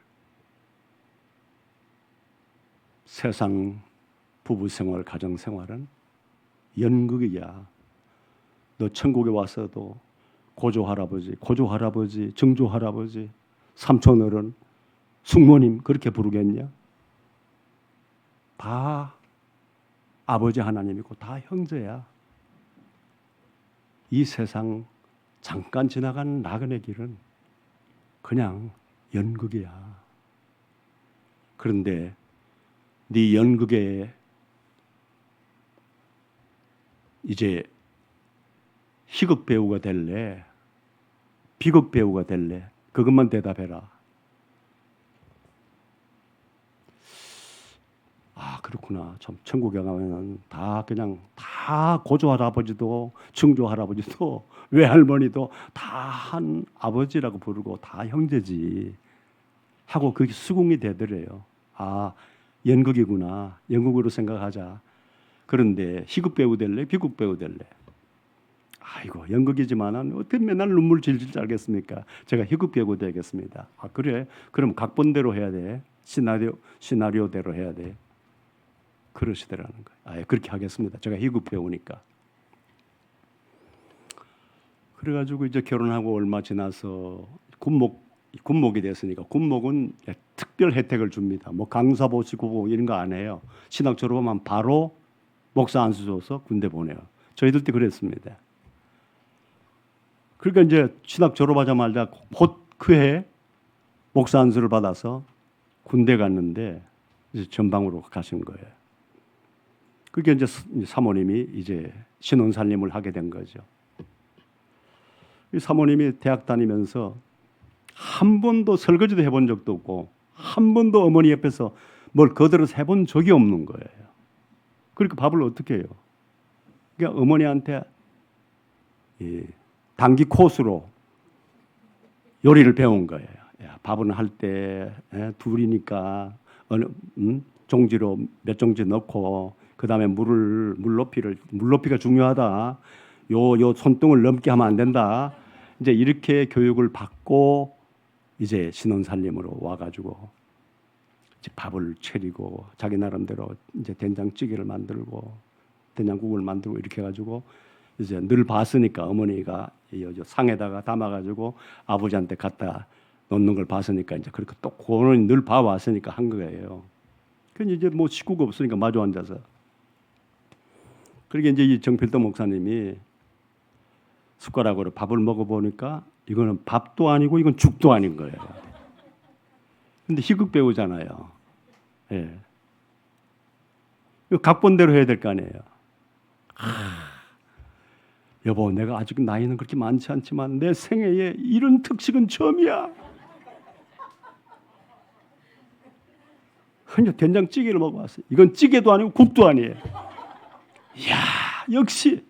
세상 부부생활 가정생활은 연극이야. 너 천국에 와서도 고조할아버지, 증조할아버지, 삼촌어른, 숙모님 그렇게 부르겠냐? 다 아버지 하나님이고 다 형제야. 이 세상 잠깐 지나간 나그네 길은 그냥 연극이야. 그런데 네 연극에 이제 희극 배우가 될래? 비극 배우가 될래? 그것만 대답해라. 그렇구나. 참 천국에 가면은 다 고조 할아버지도 증조 할아버지도 외할머니도 다 한 아버지라고 부르고 다 형제지 하고 그게 수긍이 되더래요. 연극이구나. 연극으로 생각하자. 그런데 희극 배우 될래? 비극 배우 될래? 아이고 연극이지만은 어떻게 맨날 눈물 질질 짜겠습니까? 제가 희극 배우 되겠습니다. 그래? 그럼 각본대로 해야 돼. 시나리오대로 해야 돼. 그러시더라는 거예요. 그렇게 하겠습니다. 제가 희극 배우니까. 그래가지고 이제 결혼하고 얼마 지나서 군목이 됐으니까 군목은 특별 혜택을 줍니다. 뭐 강사 보시고 이런 거 안 해요. 신학 졸업하면 바로 목사 안수 줘서 군대 보내요. 저희들 때 그랬습니다. 그러니까 이제 신학 졸업하자마자 곧 그해 목사 안수를 받아서 군대 갔는데 이제 전방으로 가신 거예요. 그게 이제 사모님이 이제 신혼살림을 하게 된 거죠. 이 사모님이 대학 다니면서 한 번도 설거지도 해본 적도 없고 한 번도 어머니 옆에서 뭘 거들어서 해본 적이 없는 거예요. 그러니까 밥을 어떻게 해요? 그러니까 어머니한테 단기 코스로 요리를 배운 거예요. 야, 밥은 할 때 둘이니까 종지로 몇 종지 넣고 그 다음에 물 높이가 중요하다. 요 손등을 넘게 하면 안 된다. 이제 이렇게 교육을 받고 이제 신혼살림으로 와가지고 이제 밥을 차리고 자기 나름대로 이제 된장찌개를 만들고 된장국을 만들고 이렇게 해가지고 이제 늘 봤으니까 어머니가 이 상에다가 담아가지고 아버지한테 갖다 놓는 걸 봤으니까 이제 그렇게 또 그거는 늘 봐왔으니까 한 거예요. 그러니 이제 뭐 식구가 없으니까 마주 앉아서. 그러게 이제 이 정필도 목사님이 숟가락으로 밥을 먹어보니까 이거는 밥도 아니고 이건 죽도 아닌 거예요. 근데 희극 배우잖아요. 예. 이거 각본대로 해야 될 거 아니에요. 여보, 내가 아직 나이는 그렇게 많지 않지만 내 생애에 이런 특식은 처음이야. 그냥 된장찌개를 먹어봤어요. 이건 찌개도 아니고 국도 아니에요. 이야, 역시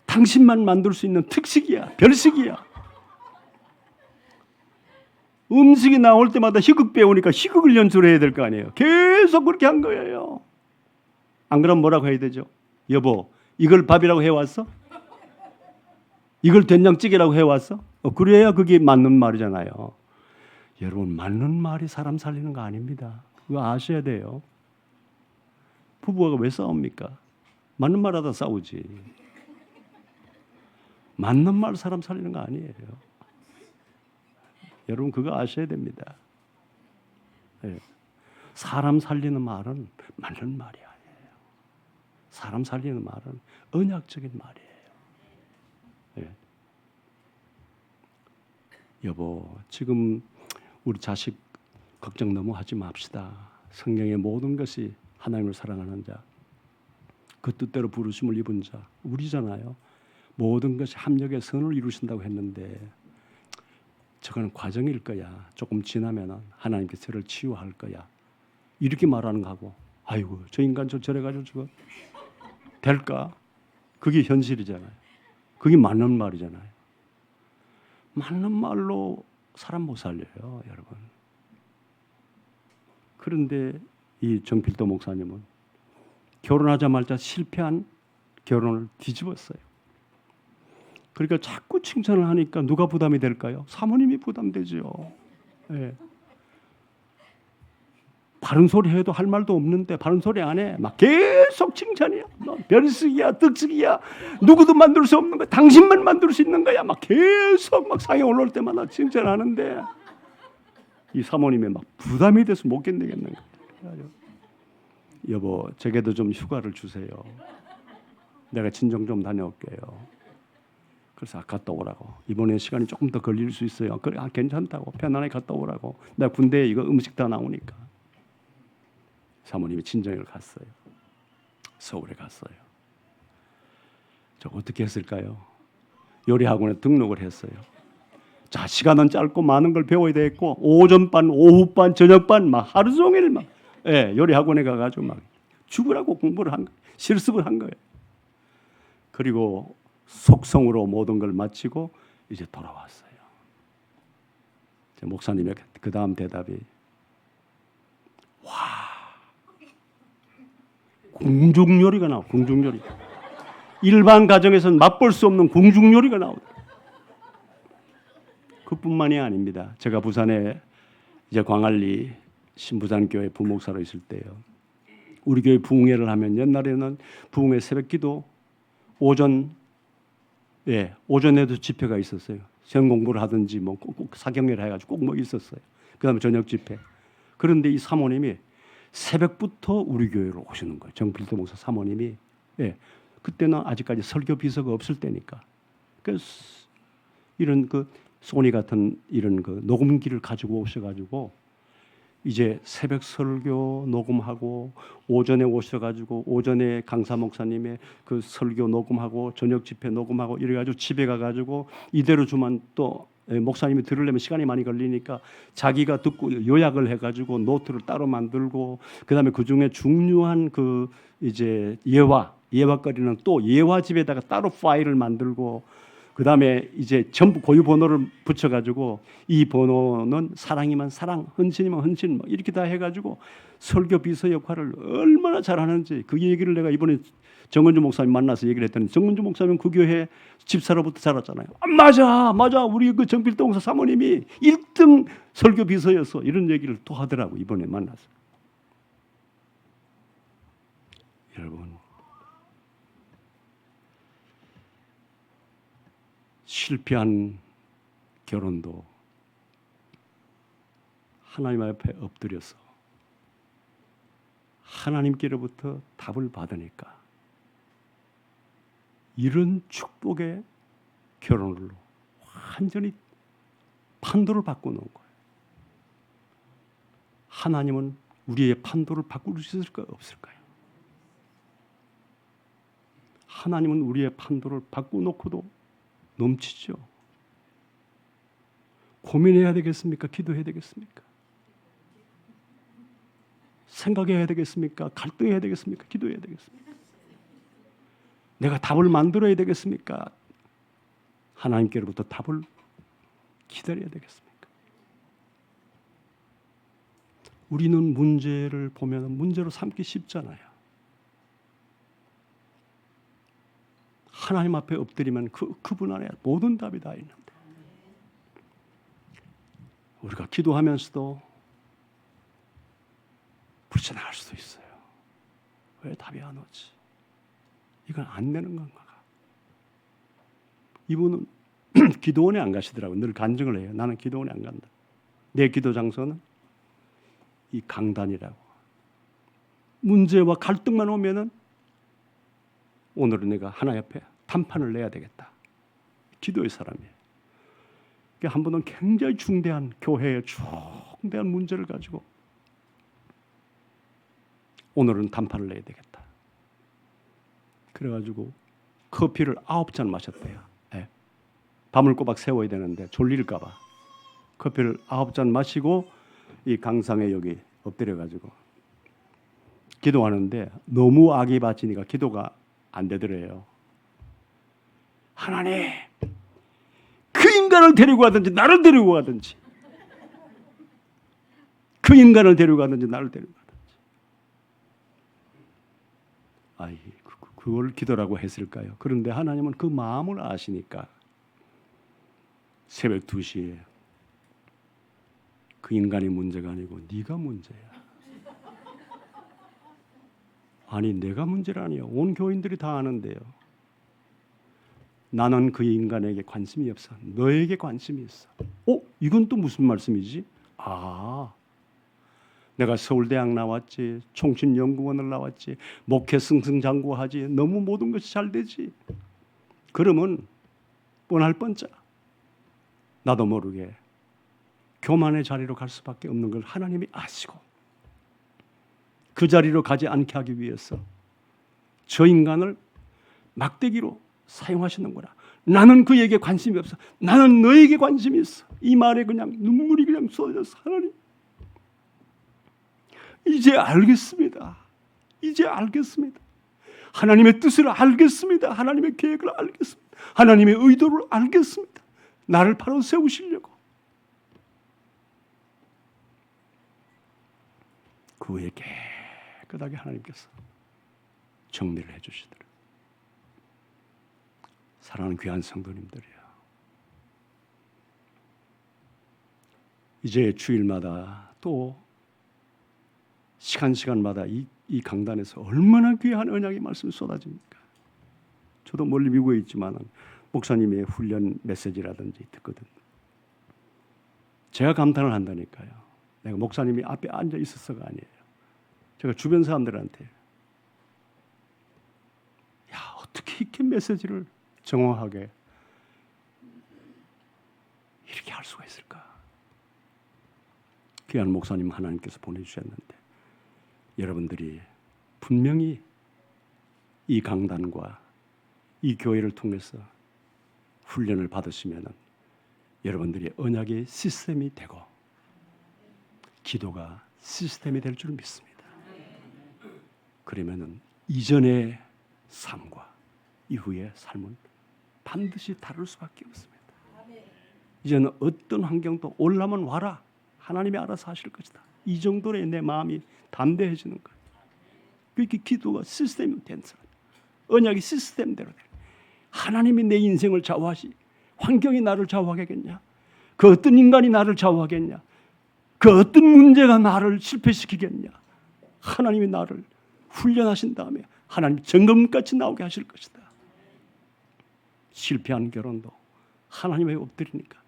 당신만 만들 수 있는 특식이야, 별식이야. 음식이 나올 때마다 희극 배우니까 희극을 연출해야 될 거 아니에요. 계속 그렇게 한 거예요. 안 그러면 뭐라고 해야 되죠? 여보, 이걸 밥이라고 해왔어? 이걸 된장찌개라고 해왔어? 그래야 그게 맞는 말이잖아요. 여러분, 맞는 말이 사람 살리는 거 아닙니다. 그거 아셔야 돼요. 부부가 왜 싸웁니까? 맞는 말 하다 싸우지. 맞는 말 사람 살리는 거 아니에요. 여러분 그거 아셔야 됩니다. 네. 사람 살리는 말은 맞는 말이 아니에요. 사람 살리는 말은 언약적인 말이에요. 네. 여보, 지금 우리 자식 걱정 너무 하지 맙시다. 성경의 모든 것이 하나님을 사랑하는 자, 그 뜻대로 부르심을 입은 자, 우리잖아요. 모든 것이 합력의 선을 이루신다고 했는데 저거는 과정일 거야. 조금 지나면 하나님께서 저를 치유할 거야. 이렇게 말하는 거하고 아이고 저 인간 저래가지고 저거 될까? 그게 현실이잖아요. 그게 맞는 말이잖아요. 맞는 말로 사람 못 살려요, 여러분. 그런데 이 정필도 목사님은 결혼하자마자 실패한 결혼을 뒤집었어요. 그러니까 자꾸 칭찬을 하니까 누가 부담이 될까요? 사모님이 부담되죠. 네. 바른 소리 해도 할 말도 없는데 바른 소리 안 해. 막 계속 칭찬이야. 너 별식이야, 떡식이야. 누구도 만들 수 없는 거야. 당신만 만들 수 있는 거야. 막 계속 막 상에 올라올 때마다 칭찬하는데 이 사모님이 막 부담이 돼서 못 견디겠는 거예요. 여보, 제게도 좀 휴가를 주세요. 내가 친정 좀 다녀올게요. 그래서 갔다 오라고. 이번에 시간이 조금 더 걸릴 수 있어요. 그래, 괜찮다고. 편안하게 갔다 오라고. 내가 군대에 이거 음식 다 나오니까. 사모님이 친정을 갔어요. 서울에 갔어요. 저 어떻게 했을까요? 요리학원에 등록을 했어요. 자, 시간은 짧고 많은 걸 배워야 되겠고 오전반, 오후반, 저녁반 막 하루 종일 막 요리학원에 가가지고 막 죽으라고 공부를 한 거예요. 실습을 한 거예요. 그리고 속성으로 모든 걸 마치고 이제 돌아왔어요. 목사님의 그 다음 대답이 궁중요리가 나와. 궁중요리. 일반 가정에서는 맛볼 수 없는 궁중요리가 나오더라고요. 그뿐만이 아닙니다. 제가 부산에 이제 광안리 신부산교회 부목사로 있을 때요. 우리 교회 부흥회를 하면 옛날에는 부흥회 새벽기도 오전 예, 오전에도 집회가 있었어요. 시험 공부를 하든지 뭐 꼭 사경례를 해가지고 꼭 뭐 있었어요. 그다음에 저녁 집회. 그런데 이 사모님이 새벽부터 우리 교회로 오시는 거예요. 정필도 목사 사모님이. 예, 그때는 아직까지 설교 비서가 없을 때니까. 그래서 이런 그 소니 같은 이런 그 녹음기를 가지고 오셔가지고 이제 새벽 설교 녹음하고 오전에 오셔가지고 오전에 강사 목사님의 그 설교 녹음하고 저녁 집회 녹음하고 이래가지고 집에 가가지고 이대로 주면 또 목사님이 들으려면 시간이 많이 걸리니까 자기가 듣고 요약을 해가지고 노트를 따로 만들고 그다음에 그 중에 중요한 그 이제 예화거리는 또 예화집에다가 따로 파일을 만들고 그다음에 이제 전부 고유 번호를 붙여가지고 이 번호는 사랑이면 사랑, 헌신이면 헌신 뭐 이렇게 다 해가지고 설교 비서 역할을 얼마나 잘하는지 그 얘기를 내가 이번에 정은주 목사님 만나서 얘기를 했더니 정은주 목사님 그 교회 집사로부터 자랐잖아요. 아, 맞아 우리 그 정필도 목사 사모님이 1등 설교 비서였어 이런 얘기를 또 하더라고 이번에 만나서. 여러분 실패한 결혼도 하나님 앞에 엎드려서 하나님께로부터 답을 받으니까 이런 축복의 결혼으로 완전히 판도를 바꿔놓은 거예요. 하나님은 우리의 판도를 바꿀 수 있을까요? 없을까요? 하나님은 우리의 판도를 바꿔놓고도 넘치죠. 고민해야 되겠습니까? 기도해야 되겠습니까? 생각해야 되겠습니까? 갈등해야 되겠습니까? 기도해야 되겠습니까? 내가 답을 만들어야 되겠습니까? 하나님께로부터 답을 기다려야 되겠습니까? 우리는 문제를 보면 문제로 삼기 쉽잖아요. 하나님 앞에 엎드리면 그분 안에 모든 답이 다 있는데 우리가 기도하면서도 불신할 수도 있어요. 왜 답이 안 오지? 이건 안 되는 건가? 이분은 기도원에 안 가시더라고요. 늘 간증을 해요. 나는 기도원에 안 간다. 내 기도 장소는 이 강단이라고. 문제와 갈등만 오면은 오늘은 내가 하나님 앞에 단판을 내야 되겠다. 기도의 사람이에요. 한 번은 굉장히 중대한 교회의 중대한 문제를 가지고 오늘은 단판을 내야 되겠다. 그래가지고 커피를 9잔 마셨대요. 네. 밤을 꼬박 새워야 되는데 졸릴까 봐 커피를 9잔 마시고 이 강상에 여기 엎드려가지고 기도하는데 너무 악이 받치니까 기도가 안 되더래요. 하나님, 그 인간을 데리고 가든지 나를 데리고 가든지 그 인간을 데리고 가든지 나를 데리고 가든지. 아이, 그걸 기도라고 했을까요? 그런데 하나님은 그 마음을 아시니까 새벽 2시에 그 인간이 문제가 아니고 네가 문제야. 아니 내가 문제라니요. 온 교인들이 다 아는데요. 나는 그 인간에게 관심이 없어. 너에게 관심이 있어. 이건 또 무슨 말씀이지? 내가 서울대학 나왔지, 총신연구원을 나왔지, 목회 승승장구하지, 너무 모든 것이 잘 되지. 그러면 뻔할 뻔짜. 나도 모르게 교만의 자리로 갈 수밖에 없는 걸 하나님이 아시고 그 자리로 가지 않게 하기 위해서 저 인간을 막대기로 사용하시는구나. 나는 그에게 관심이 없어. 나는 너에게 관심이 있어. 이 말에 그냥 눈물이 그냥 쏟아졌어. 하나님, 이제 알겠습니다. 이제 알겠습니다. 하나님의 뜻을 알겠습니다. 하나님의 계획을 알겠습니다. 하나님의 의도를 알겠습니다. 나를 바로 세우시려고. 그 후에 깨끗하게 하나님께서 정리를 해주시더라고요. 사랑하는 귀한 성도님들이요. 이제 주일마다 또 시간마다 이 강단에서 얼마나 귀한 언약의 말씀이 쏟아집니까? 저도 멀리 미국에 있지만 목사님의 훈련 메시지라든지 듣거든. 제가 감탄을 한다니까요. 내가 목사님이 앞에 앉아 있었어가 아니에요. 제가 주변 사람들한테 야, 어떻게 이렇게 메시지를 정확하게 이렇게 할 수가 있을까? 귀한 목사님 하나님께서 보내주셨는데 여러분들이 분명히 이 강단과 이 교회를 통해서 훈련을 받으시면 여러분들이 언약의 시스템이 되고 기도가 시스템이 될 줄 믿습니다. 그러면은 이전의 삶과 이후의 삶은 반드시 다를 수밖에 없습니다. 이제는 어떤 환경도 올라면 와라. 하나님이 알아서 하실 것이다. 이 정도로 내 마음이 담대해지는 거예요. 그렇게 기도가 시스템이 된 사람, 언약이 시스템대로 돼. 하나님이 내 인생을 좌우하시. 환경이 나를 좌우하겠냐? 그 어떤 인간이 나를 좌우하겠냐? 그 어떤 문제가 나를 실패시키겠냐? 하나님이 나를 훈련하신 다음에 하나님 점검같이 나오게 하실 것이다. 실패한 결혼도 하나님의 엎드리니까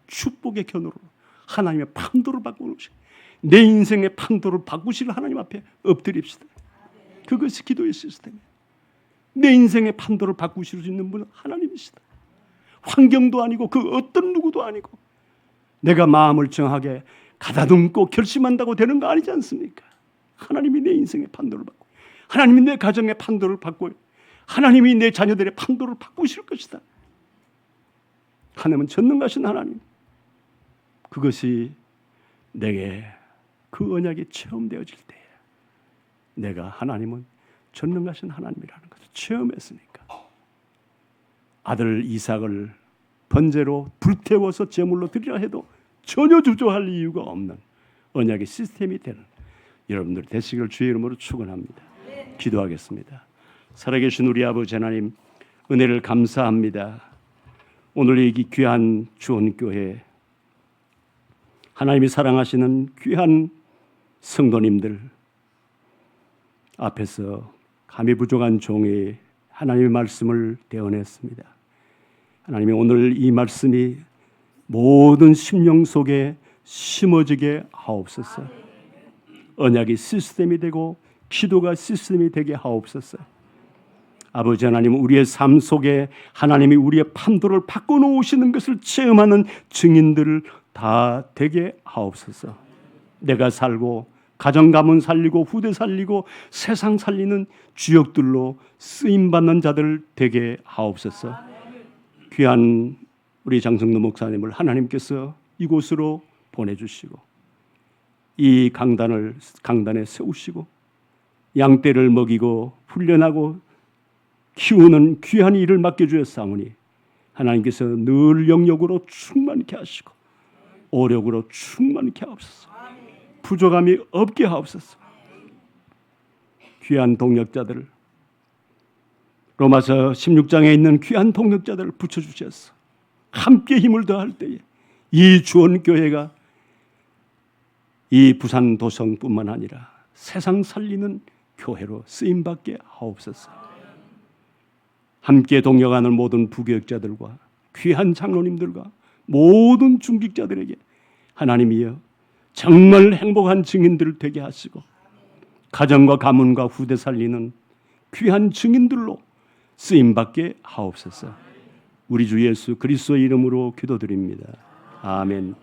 축복의 견우로 하나님의 판도를 바꾸시고 내 인생의 판도를 바꾸실 하나님 앞에 엎드립시다. 그것이 기도의 시스템이에요. 내 인생의 판도를 바꾸실 수 있는 분은 하나님이시다. 환경도 아니고 그 어떤 누구도 아니고 내가 마음을 정하게 가다듬고 결심한다고 되는 거 아니지 않습니까? 하나님이 내 인생의 판도를 바꾸고 하나님이 내 가정의 판도를 바꾸고 하나님이 내 자녀들의 판도를 바꾸실 것이다. 하나님은 전능하신 하나님. 그것이 내게 그 언약이 체험되어질 때에 내가 하나님은 전능하신 하나님이라는 것을 체험했으니까 아들 이삭을 번제로 불태워서 제물로 드리라 해도 전혀 주저할 이유가 없는 언약의 시스템이 되는 여러분들 되시기를 주의 이름으로 축원합니다. 기도하겠습니다. 살아계신 우리 아버지 하나님 은혜를 감사합니다. 오늘 이 귀한 주원교회 하나님이 사랑하시는 귀한 성도님들 앞에서 감히 부족한 종이 하나님의 말씀을 대언했습니다. 하나님이 오늘 이 말씀이 모든 심령 속에 심어지게 하옵소서. 언약이 시스템이 되고 기도가 시스템이 되게 하옵소서. 아버지 하나님 우리의 삶 속에 하나님이 우리의 판도를 바꿔놓으시는 것을 체험하는 증인들을 다 되게 하옵소서. 내가 살고 가정 가문 살리고 후대 살리고 세상 살리는 주역들로 쓰임받는 자들 되게 하옵소서. 귀한 우리 장성도 목사님을 하나님께서 이곳으로 보내주시고 이 강단에 세우시고 양떼를 먹이고 훈련하고 키우는 귀한 일을 맡겨주셨사오니 하나님께서 늘 영역으로 충만케 하시고 오력으로 충만케 하옵소서. 부족함이 없게 하옵소서. 귀한 동역자들을 로마서 16장에 있는 귀한 동역자들을 붙여주셔서 함께 힘을 더할 때에 이 주원교회가 이 부산 도성뿐만 아니라 세상 살리는 교회로 쓰임받게 하옵소서. 함께 동역하는 모든 부교역자들과 귀한 장로님들과 모든 중직자들에게 하나님이여 정말 행복한 증인들을 되게 하시고 가정과 가문과 후대 살리는 귀한 증인들로 쓰임받게 하옵소서. 우리 주 예수 그리스도의 이름으로 기도드립니다. 아멘.